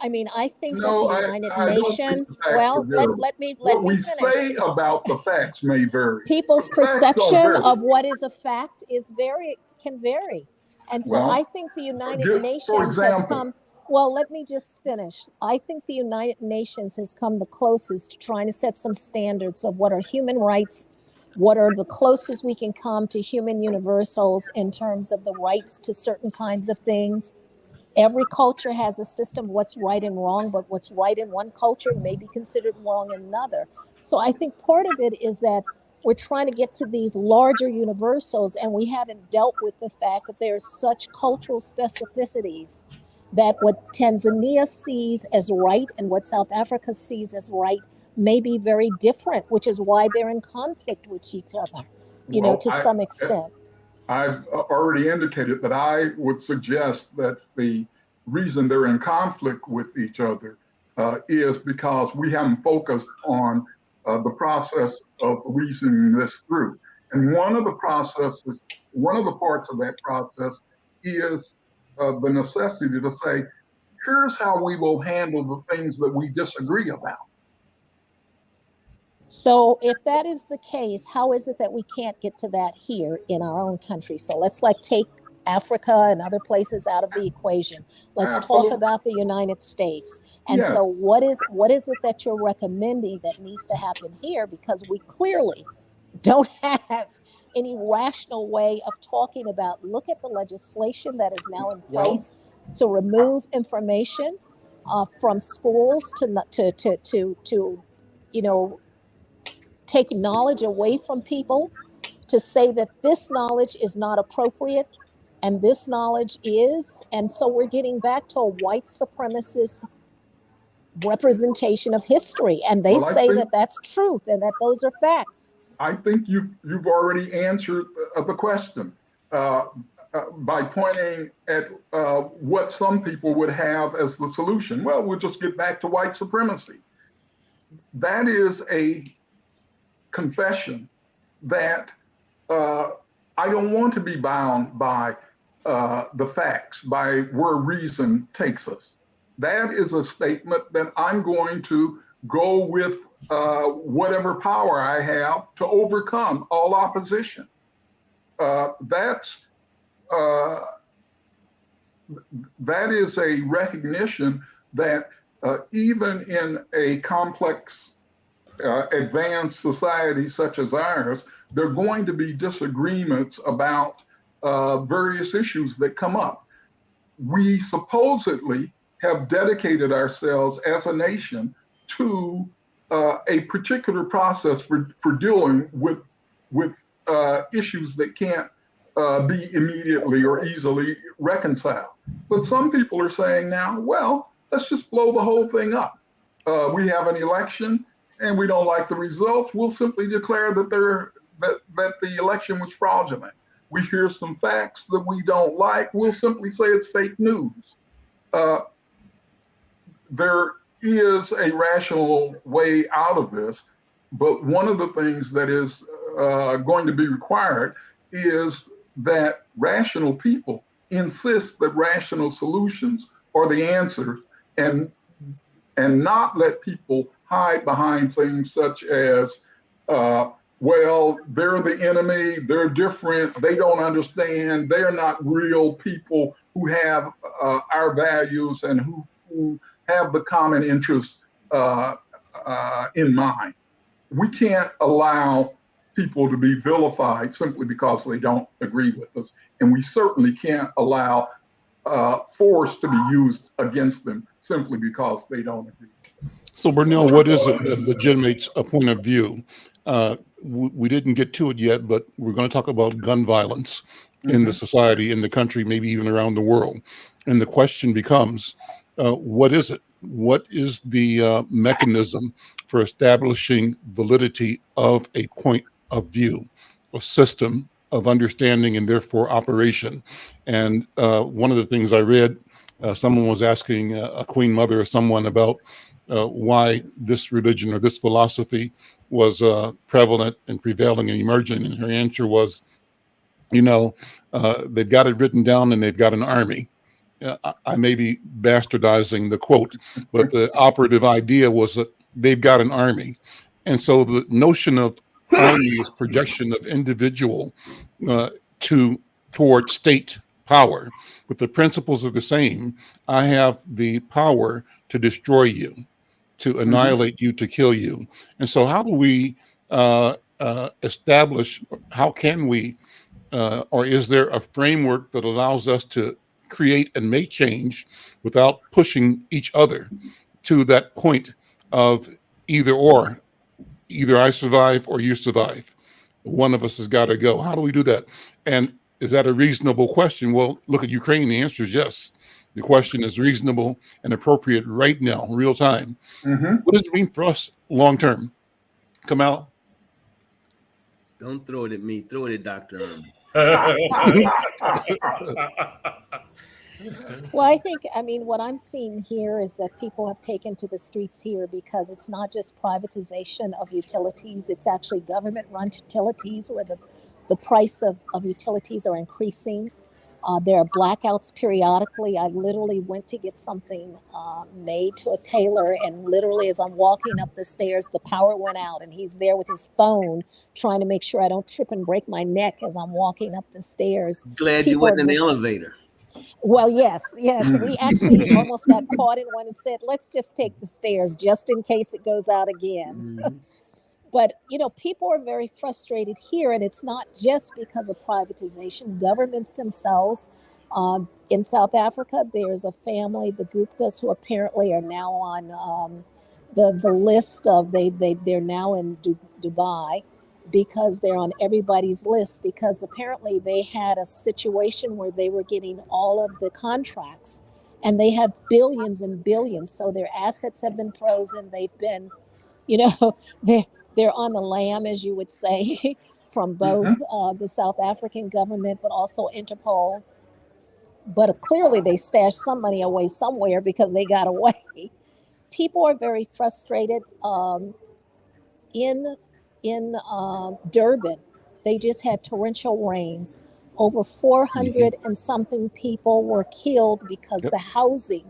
I mean, I think no, that the United I don't think the Nations, facts well, are variable. let me What we finish. say about the facts may vary. People's The facts don't perception vary. of what is a fact can vary. And so Well, I think the United for Nations has example, come, well, let me just finish. I think the United Nations has come the closest to trying to set some standards of what are human rights, what are the closest we can come to human universals in terms of the rights to certain kinds of things. Every culture has a system of what's right and wrong, but what's right in one culture may be considered wrong in another. So I think part of it is that we're trying to get to these larger universals, and we haven't dealt with the fact that there's such cultural specificities that what Tanzania sees as right and what South Africa sees as right may be very different, which is why they're in conflict with each other, to some extent. I've already indicated that I would suggest that the reason they're in conflict with each other is because we haven't focused on the process of reasoning this through. And one of the parts of that process is the necessity to say, here's how we will handle the things that we disagree about. So if that is the case, how is it that we can't get to that here in our own country? So let's take Africa and other places out of the equation. Let's Absolutely. talk about the United States. And Yes. so what is it that you're recommending that needs to happen here? Because we clearly don't have any rational way of talking about, look at the legislation that is now in place to remove information from schools to take knowledge away from people, to say that this knowledge is not appropriate and this knowledge is. And so we're getting back to a white supremacist representation of history. And they say that that's truth and that those are facts. I think you've already answered the question by pointing at what some people would have as the solution. Well, we'll just get back to white supremacy. That is a confession that I don't want to be bound by the facts, by where reason takes us. That is a statement that I'm going to go with whatever power I have to overcome all opposition. That is a recognition that even in a complex advanced society such as ours, there are going to be disagreements about various issues that come up. We supposedly have dedicated ourselves as a nation to a particular process for dealing with issues that can't be immediately or easily reconciled. But some people are saying now, well, let's just blow the whole thing up. We have an election and we don't like the results. We'll simply declare that the election was fraudulent. We hear some facts that we don't like. We'll simply say it's fake news. There is a rational way out of this, but one of the things that is going to be required is that rational people insist that rational solutions are the answers, and not let people hide behind things such as, well, they're the enemy, they're different, they don't understand, they're not real people who have our values and who have the common interests in mind. We can't allow people to be vilified simply because they don't agree with us. And we certainly can't allow force to be used against them simply because they don't agree. So Burnele, what is it that legitimates a point of view? We didn't get to it yet, but we're going to talk about gun violence in the society, in the country, maybe even around the world. And the question becomes, what is it? What is the mechanism for establishing validity of a point of view, a system of understanding and therefore operation? And one of the things I read, someone was asking a queen mother or someone about why this religion or this philosophy was prevalent and prevailing and emerging. And her answer was, they've got it written down and they've got an army. I may be bastardizing the quote, but the operative idea was that they've got an army. And so the notion of army is projection of individual toward state power, but the principles are the same. I have the power to destroy you, to annihilate you, to kill you. And so how do we establish, how can we, or is there a framework that allows us to create and make change without pushing each other to that point of either or, either I survive or you survive? One of us has got to go. How do we do that? And is that a reasonable question? Well, look at Ukraine. The answer is yes. The question is reasonable and appropriate right now, real time. What does it mean for us long term? Kamau? Don't throw it at me. Throw it at Dr. Well, I think, I mean, what I'm seeing here is that people have taken to the streets here because it's not just privatization of utilities, it's actually government-run utilities where the price of utilities are increasing. There are blackouts periodically. I literally went to get something made to a tailor, and literally as I'm walking up the stairs, the power went out, and he's there with his phone trying to make sure I don't trip and break my neck as I'm walking up the stairs. Glad you wasn't in the elevator. Well, yes. We actually almost got caught in one and said, let's just take the stairs just in case it goes out again. But, you know, people are very frustrated here, and it's not just because of privatization. Governments themselves, in South Africa, there's a family, the Guptas, who apparently are now on the list of, they're now in Dubai because they're on everybody's list, because apparently they had a situation where they were getting all of the contracts and they have billions and billions. So their assets have been frozen. They've been, you know, they're on the lam, as you would say, from both the South African government, but also Interpol. But clearly they stashed some money away somewhere because they got away. People are very frustrated. In Durban, they just had torrential rains. Over 400 and something people were killed because the housing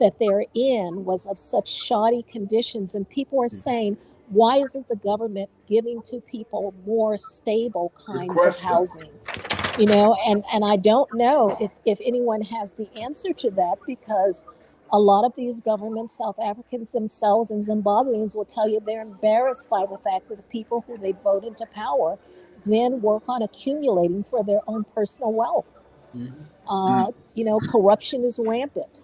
that they're in was of such shoddy conditions. And people are saying, why isn't the government giving to people more stable kinds of housing? You know, and I don't know if anyone has the answer to that, because a lot of these governments, South Africans themselves and Zimbabweans, will tell you they're embarrassed by the fact that the people who they vote into power then work on accumulating for their own personal wealth. You know, corruption is rampant.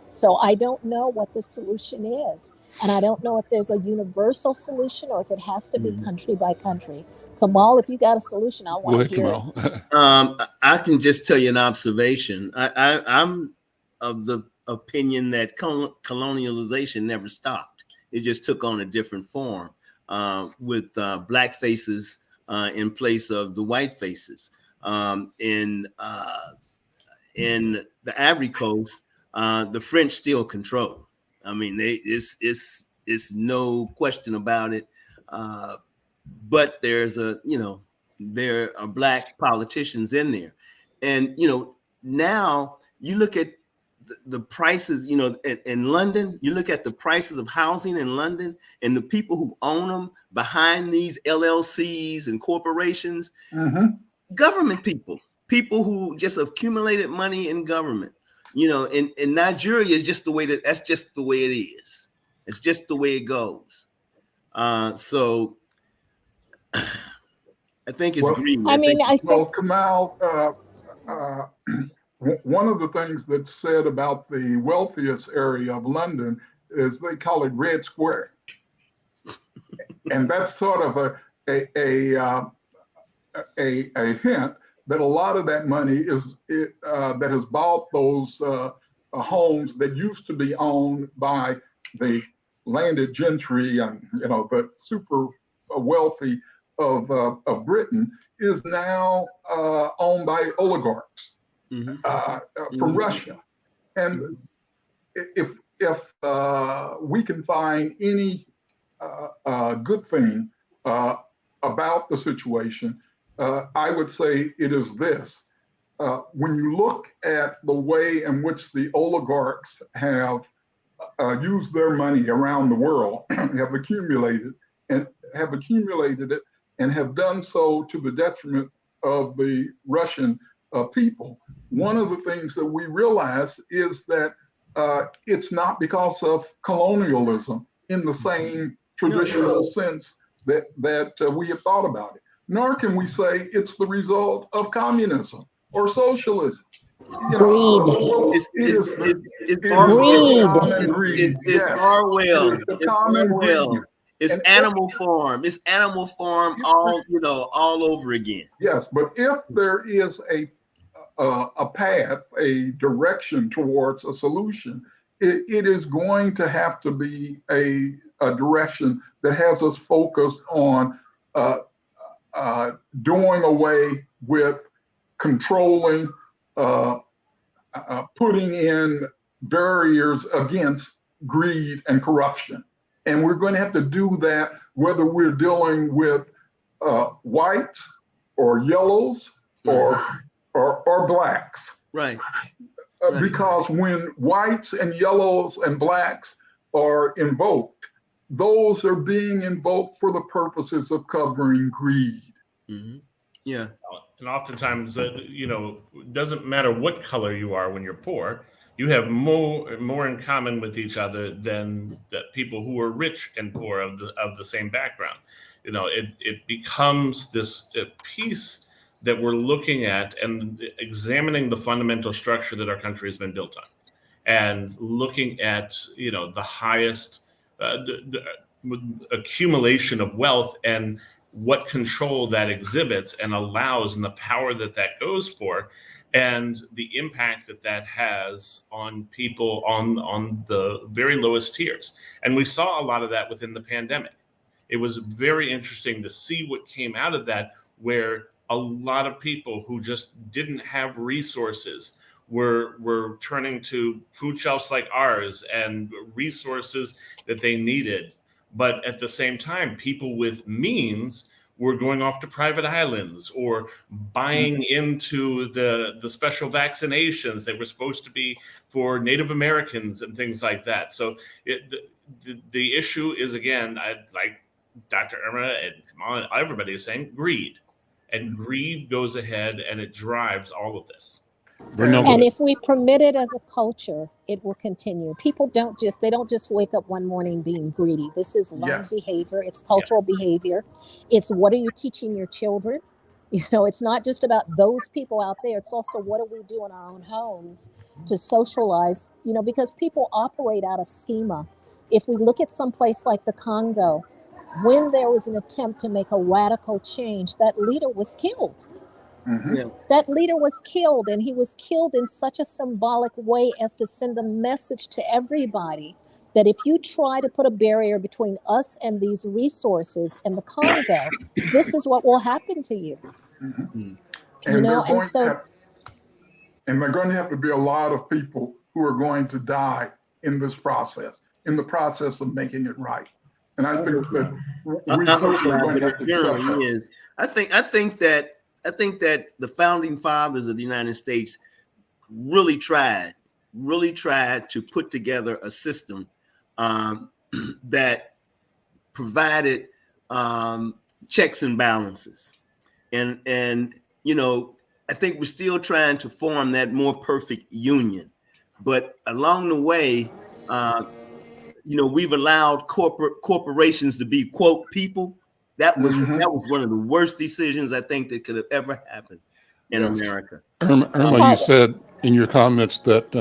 So I don't know what the solution is. And I don't know if there's a universal solution or if it has to be country by country. Kamal, if you got a solution, I want to hear it. I can just tell you an observation. I'm of the opinion that colonialization never stopped. It just took on a different form with black faces in place of the white faces. In the Ivory Coast, the French still control. I mean, it's no question about it. But there's there are black politicians in there, and now you look at the prices, in London, you look at the prices of housing in London and the people who own them behind these LLCs and corporations, government people who just accumulated money in government. In Nigeria is just the way that's just the way it is. It's just the way it goes. So I think it's green. Kamau, one of the things that's said about the wealthiest area of London is they call it Red Square, and that's sort of a hint that a lot of that money is that has bought those homes that used to be owned by the landed gentry and the super wealthy of Britain is now owned by oligarchs from Russia. And if we can find any good thing about the situation, I would say it is this. when you look at the way in which the oligarchs have used their money around the world, have accumulated it, and have done so to the detriment of the Russian people. One of the things that we realize is that it's not because of colonialism in the same traditional sense that we have thought about it, nor can we say it's the result of communism or socialism. Greed. It's greed. It's Orwell. It's the common greed. It's And animal farm. It's animal farm all over again. Yes, but if there is a path, a direction towards a solution, it is going to have to be a direction that has us focused on doing away with controlling, putting in barriers against greed and corruption. And we're going to have to do that whether we're dealing with whites or yellows or blacks. Right. Because when whites and yellows and blacks are invoked, those are being invoked for the purposes of covering greed. Mm-hmm. Yeah. And oftentimes, it doesn't matter what color you are when you're poor. You have more in common with each other than the people who are rich and poor of the same background. It becomes this piece that we're looking at and examining the fundamental structure that our country has been built on, and looking at the highest accumulation of wealth and what control that exhibits and allows, and the power that goes for, and the impact that has on people on the very lowest tiers. And we saw a lot of that within the pandemic. It was very interesting to see what came out of that, where a lot of people who just didn't have resources were turning to food shelves like ours and resources that they needed. But at the same time, people with means were going off to private islands or buying into the special vaccinations that were supposed to be for Native Americans and things like that. So the issue is, again, like Dr. Irma and Kamau, everybody is saying, greed. And greed goes ahead and it drives all of this. And if we permit it as a culture, it will continue. People don't just wake up one morning being greedy. This is learned behavior. It's cultural behavior. It's what are you teaching your children? It's not just about those people out there. It's also what do we do in our own homes to socialize, because people operate out of schema. If we look at some place like the Congo, when there was an attempt to make a radical change, that leader was killed. Mm-hmm. Yeah. That leader was killed, and he was killed in such a symbolic way as to send a message to everybody that if you try to put a barrier between us and these resources in the Congo, this is what will happen to you. Mm-hmm. And there are going to have to be a lot of people who are going to die in this process, in the process of making it right. And I think that we certainly are going to have to accept that. I think that the founding fathers of the United States really tried to put together a system that provided checks and balances. And I think we're still trying to form that more perfect union. But along the way, we've allowed corporations to be, quote, people. That was one of the worst decisions I think that could have ever happened in America. Irma, you said in your comments that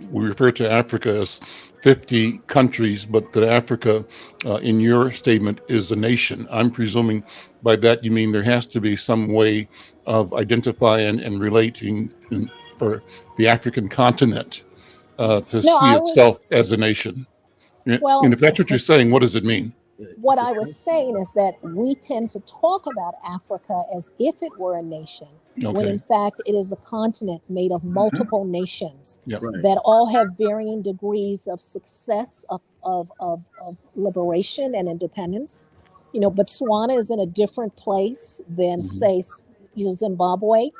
we refer to Africa as 50 countries, but that Africa, in your statement, is a nation. I'm presuming by that you mean there has to be some way of identifying and relating for the African continent to see itself as a nation. Well, and if that's what you're saying, what does it mean? What I was saying is that we tend to talk about Africa as if it were a nation, when in fact it is a continent made of multiple nations that all have varying degrees of success of liberation and independence. Botswana is in a different place than, say, Zimbabwe.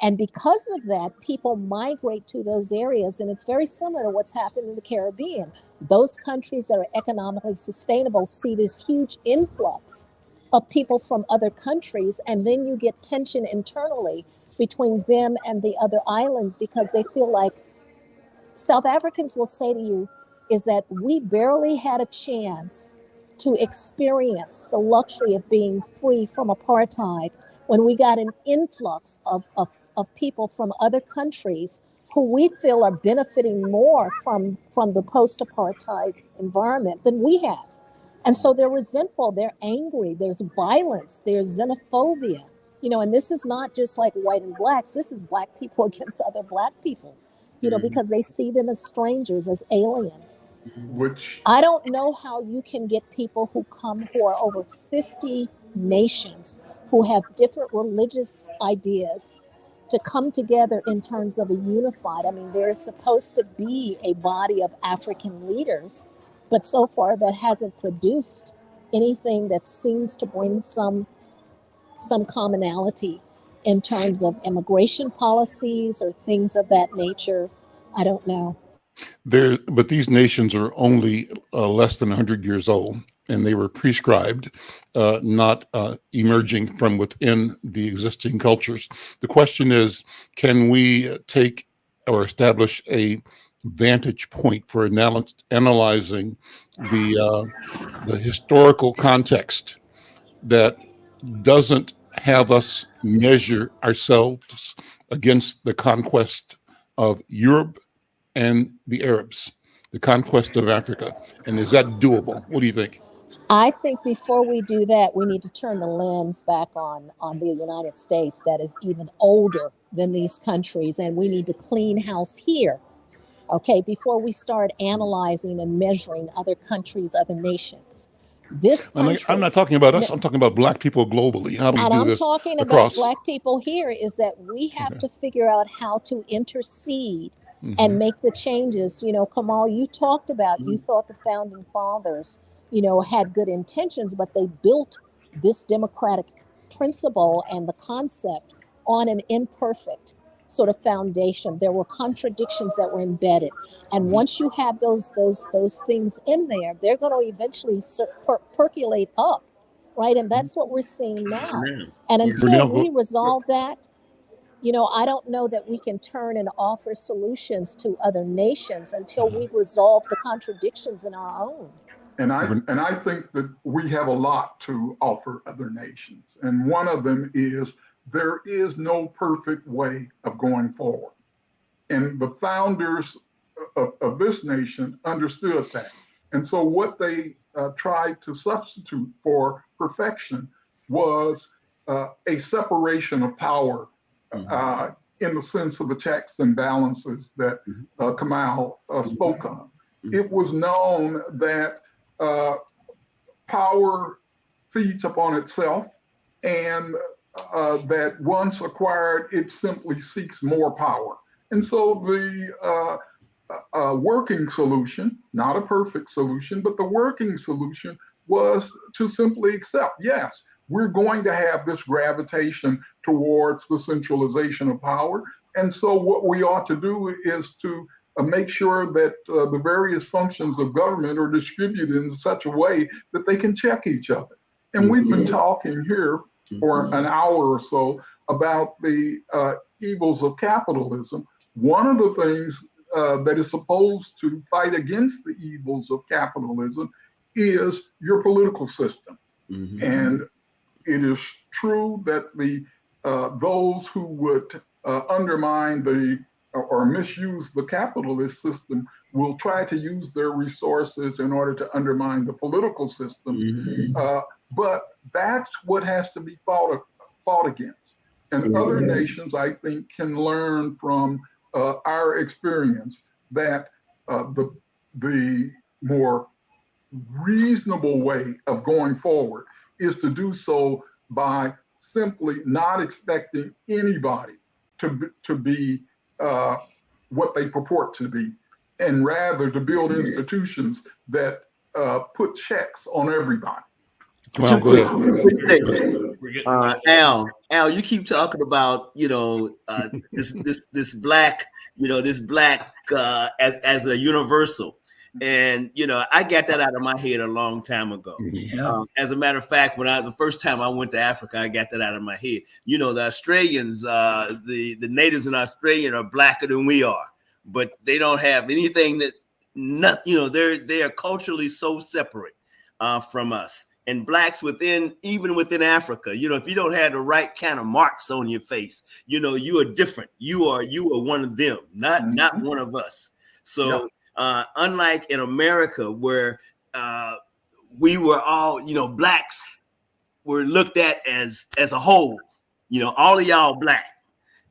And because of that, people migrate to those areas. And it's very similar to what's happened in the Caribbean. Those countries that are economically sustainable see this huge influx of people from other countries. And then you get tension internally between them and the other islands, because they feel like, South Africans will say to you, is that we barely had a chance to experience the luxury of being free from apartheid when we got an influx of people from other countries who we feel are benefiting more from the post-apartheid environment than we have. And so they're resentful, they're angry, there's violence, there's xenophobia, and this is not just like white and blacks, this is black people against other black people, because they see them as strangers, as aliens. Which I don't know how you can get people who come who are over 50 nations, who have different religious ideas, to come together in terms of a unified. I mean, there is supposed to be a body of African leaders, but so far that hasn't produced anything that seems to bring some commonality in terms of immigration policies or things of that nature. I don't know. But these nations are only less than 100 years old, and they were prescribed, not emerging from within the existing cultures. The question is, can we take or establish a vantage point for analyzing the historical context that doesn't have us measure ourselves against the conquest of Europe and the Arabs, the conquest of Africa? And is that doable? What do you think? I think before we do that, we need to turn the lens back on the United States that is even older than these countries, and we need to clean house here, okay, before we start analyzing and measuring other countries, other nations. This country, I'm not talking about us, I'm talking about black people globally. How do we do this across? And I'm talking about black people here, is that we have to figure out how to intercede and make the changes. Kamau, you talked about, you thought the founding fathers, had good intentions, but they built this democratic principle and the concept on an imperfect sort of foundation. There were contradictions that were embedded. And once you have those things in there, they're going to eventually percolate up, right? And that's what we're seeing now. And until we resolve that, I don't know that we can turn and offer solutions to other nations until we've resolved the contradictions in our own. And I think that we have a lot to offer other nations. And one of them is, there is no perfect way of going forward. And the founders of this nation understood that. And so what they tried to substitute for perfection was a separation of power in the sense of the checks and balances that Kamau spoke of. It was known that power feeds upon itself, and that once acquired, it simply seeks more power. And so the working solution, not a perfect solution, but the working solution was to simply accept, yes, we're going to have this gravitation towards the centralization of power. And so what we ought to do is to make sure that the various functions of government are distributed in such a way that they can check each other. And we've been talking here for an hour or so about the evils of capitalism. One of the things that is supposed to fight against the evils of capitalism is your political system. And it is true that those who would undermine or misuse the capitalist system will try to use their resources in order to undermine the political system. But that's what has to be fought against. And other nations, I think, can learn from our experience that the more reasonable way of going forward is to do so by simply not expecting anybody to be what they purport to be, and rather to build institutions that put checks on everybody. Well, go ahead. We're getting Al, you keep talking about, this black, as a universal. And, I got that out of my head a long time ago. Mhm. As a matter of fact, the first time I went to Africa, I got that out of my head. The Australians, the natives in Australia are blacker than we are, but they don't have anything they are culturally so separate from us. And blacks even within Africa, if you don't have the right kind of marks on your face, you are different. You are one of them, not one of us. So unlike in America, where we were all, blacks were looked at as a whole, all of y'all black,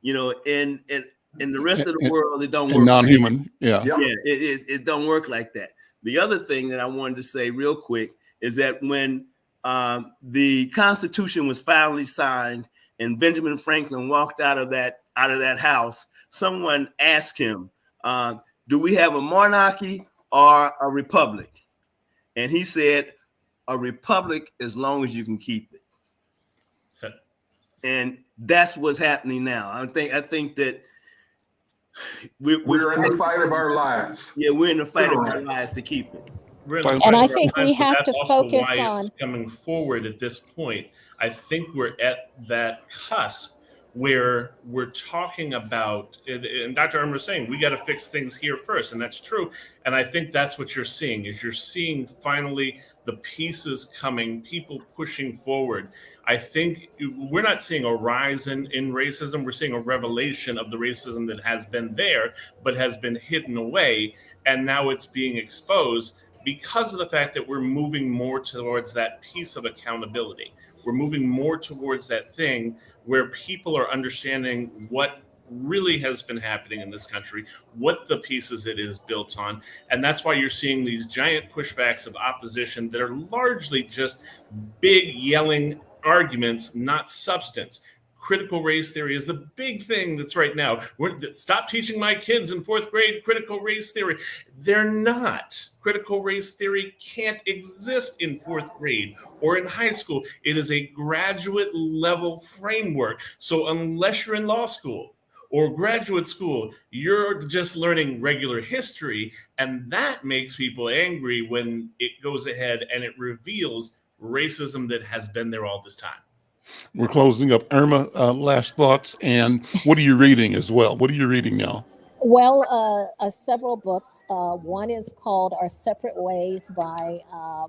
in the rest of the world, it don't work. Non-human, yeah. It don't work like that. The other thing that I wanted to say real quick is that when the Constitution was finally signed and Benjamin Franklin walked out of that house, someone asked him, do we have a monarchy or a republic? And he said, a republic as long as you can keep it. And that's what's happening now. I think that we're in the fight of our lives. Yeah, we're in the fight of our lives to keep it. And I think we have to focus on coming forward at this point. I think we're at that cusp where we're talking about, and Dr. Irma was saying, we got to fix things here first, and that's true. And I think that's what you're seeing, is you're seeing finally the pieces coming, people pushing forward. I think we're not seeing a rise in racism. We're seeing a revelation of the racism that has been there, but has been hidden away. And now it's being exposed because of the fact that we're moving more towards that piece of accountability. We're moving more towards that thing where people are understanding what really has been happening in this country, what the pieces it is built on. And that's why you're seeing these giant pushbacks of opposition that are largely just big yelling arguments, not substance. Critical race theory is the big thing that's right now. Stop teaching my kids in 4th grade critical race theory. They're not. Critical race theory can't exist in 4th grade or in high school. It is a graduate level framework. So unless you're in law school or graduate school, you're just learning regular history. And that makes people angry when it goes ahead and it reveals racism that has been there all this time. We're closing up. Irma, last thoughts, and what are you reading as well? What are you reading now? Well, several books. One is called Our Separate Ways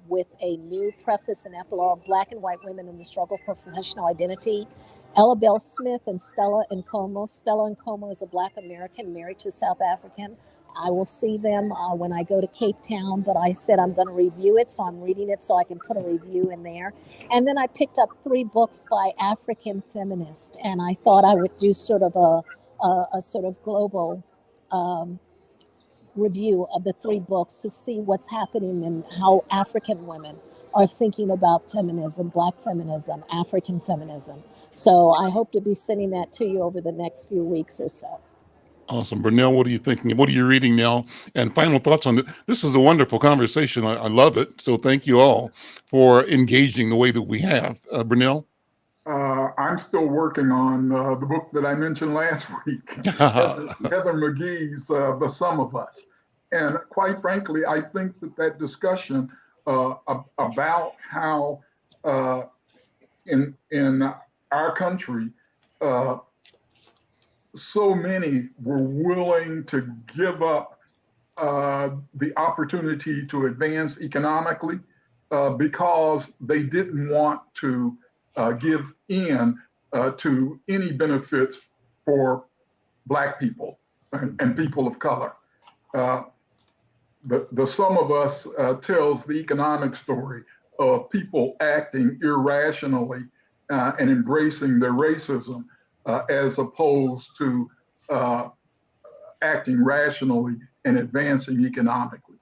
with a new preface and epilogue, Black and White Women in the Struggle for Professional Identity. Ella Bell Smith and Stella Nkomo. Stella Nkomo is a Black American married to a South African. I will see them when I go to Cape Town, but I said I'm going to review it, so I'm reading it so I can put a review in there. And then I picked up 3 books by African feminists, and I thought I would do sort of a sort of global review of the 3 books to see what's happening and how African women are thinking about feminism, Black feminism, African feminism. So I hope to be sending that to you over the next few weeks or so. Awesome. Burnele, what are you thinking? What are you reading now? And final thoughts on it. This is a wonderful conversation. I love it. So thank you all for engaging the way that we have. Burnele? I'm still working on the book that I mentioned last week, Heather McGee's The Sum of Us. And quite frankly, I think that discussion about how in our country, so many were willing to give up the opportunity to advance economically because they didn't want to give in to any benefits for Black people and people of color. The Sum of Us tells the economic story of people acting irrationally and embracing their racism as opposed to acting rationally and advancing economically.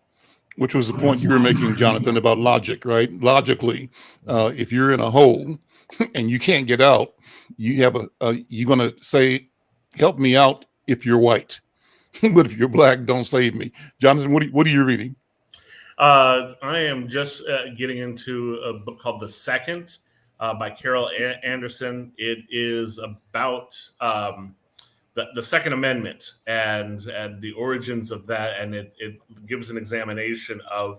Which was the point you were making, Jonathan, about logic, right? Logically, if you're in a hole and you can't get out, you're going to say, help me out if you're white. But if you're Black, don't save me. Jonathan, what are you reading? I am just getting into a book called The Second by Carol Anderson. It is about the Second Amendment and the origins of that, and it gives an examination of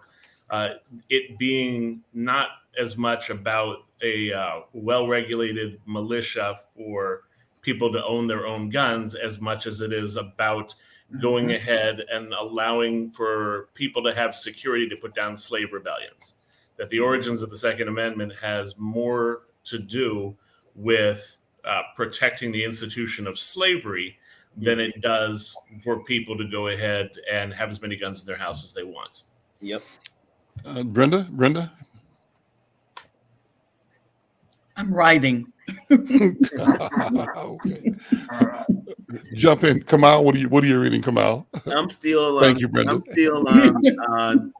it being not as much about a well-regulated militia for people to own their own guns as much as it is about going ahead and allowing for people to have security to put down slave rebellions. That the origins of the Second Amendment has more to do with protecting the institution of slavery than it does for people to go ahead and have as many guns in their house as they want. Yep. Brenda? I'm writing. Okay. Jump in. Kamau, what are you reading, Kamau? I'm still Thank you, Brenda. I'm still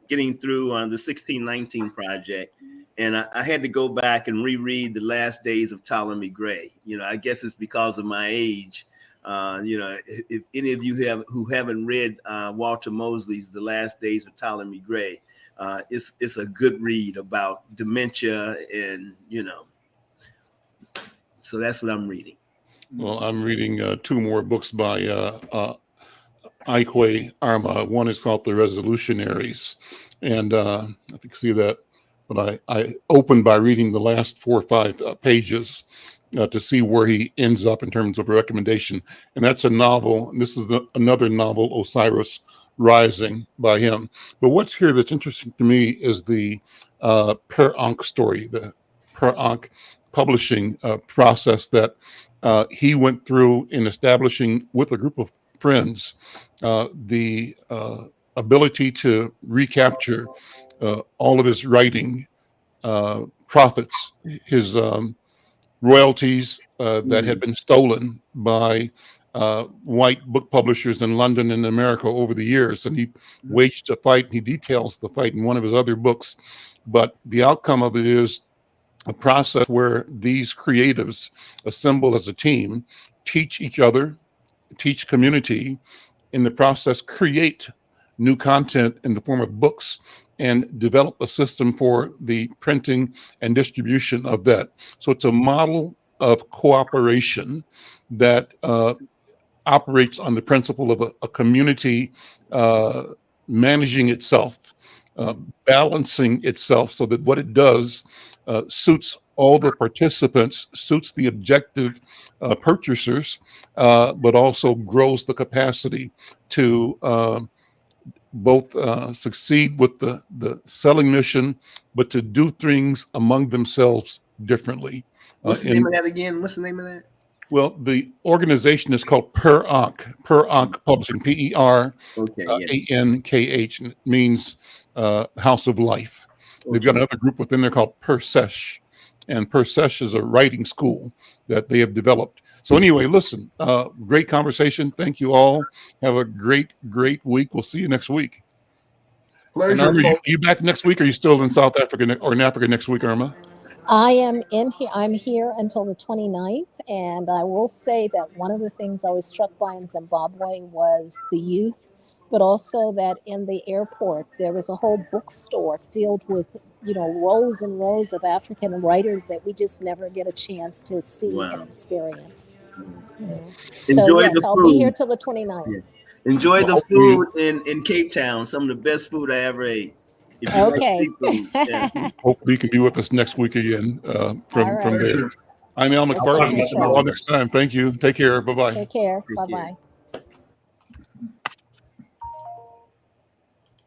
getting through the 1619 project, and I had to go back and reread The Last Days of Ptolemy Gray. I guess it's because of my age. If any of you who haven't read Walter Mosley's The Last Days of Ptolemy Gray, it's a good read about dementia and so that's what I'm reading. Well, I'm reading two more books by Irma. One is called The Resolutionaries. And if you can see that, but I opened by reading the last 4 or 5 pages to see where he ends up in terms of a recommendation. And that's a novel. And this is another novel, Osiris Rising, by him. But what's here that's interesting to me is the Per Ankh story, the Per Ankh publishing process that he went through in establishing with a group of friends the ability to recapture all of his writing profits, his royalties that had been stolen by white book publishers in London and America over the years. And he waged a fight, and he details the fight in one of his other books. But the outcome of it is a process where these creatives assemble as a team, teach each other, teach community, in the process create new content in the form of books and develop a system for the printing and distribution of that. So it's a model of cooperation that operates on the principle of a community managing itself, balancing itself so that what it does suits all the participants, suits the objective purchasers, but also grows the capacity to both succeed with the selling mission, but to do things among themselves differently. What's the name of that again? What's the name of that? Well, the organization is called Per Ankh Publishing, PERANKH, and it means House of Life. They've got another group within there called Persesh, and Persesh is a writing school that they have developed. So anyway, listen, great conversation. Thank you all. Have a great week. We'll see you next week. Pleasure. Irma, are you back next week? Or are you still in South Africa or in Africa next week, Irma? I am in here. I'm here until the 29th. And I will say that one of the things I was struck by in Zimbabwe was the youth, but also that in the airport, there was a whole bookstore filled with, rows and rows of African writers that we just never get a chance to see and experience. So yes, I'll be here till the 29th. Yeah. Enjoy the food in Cape Town. Some of the best food I ever ate. Okay. Like hopefully you can be with us next week again from there. I'm Al McFarlane. We'll see you all next time. Thank you. Take care. Bye-bye. Take care. Bye-bye.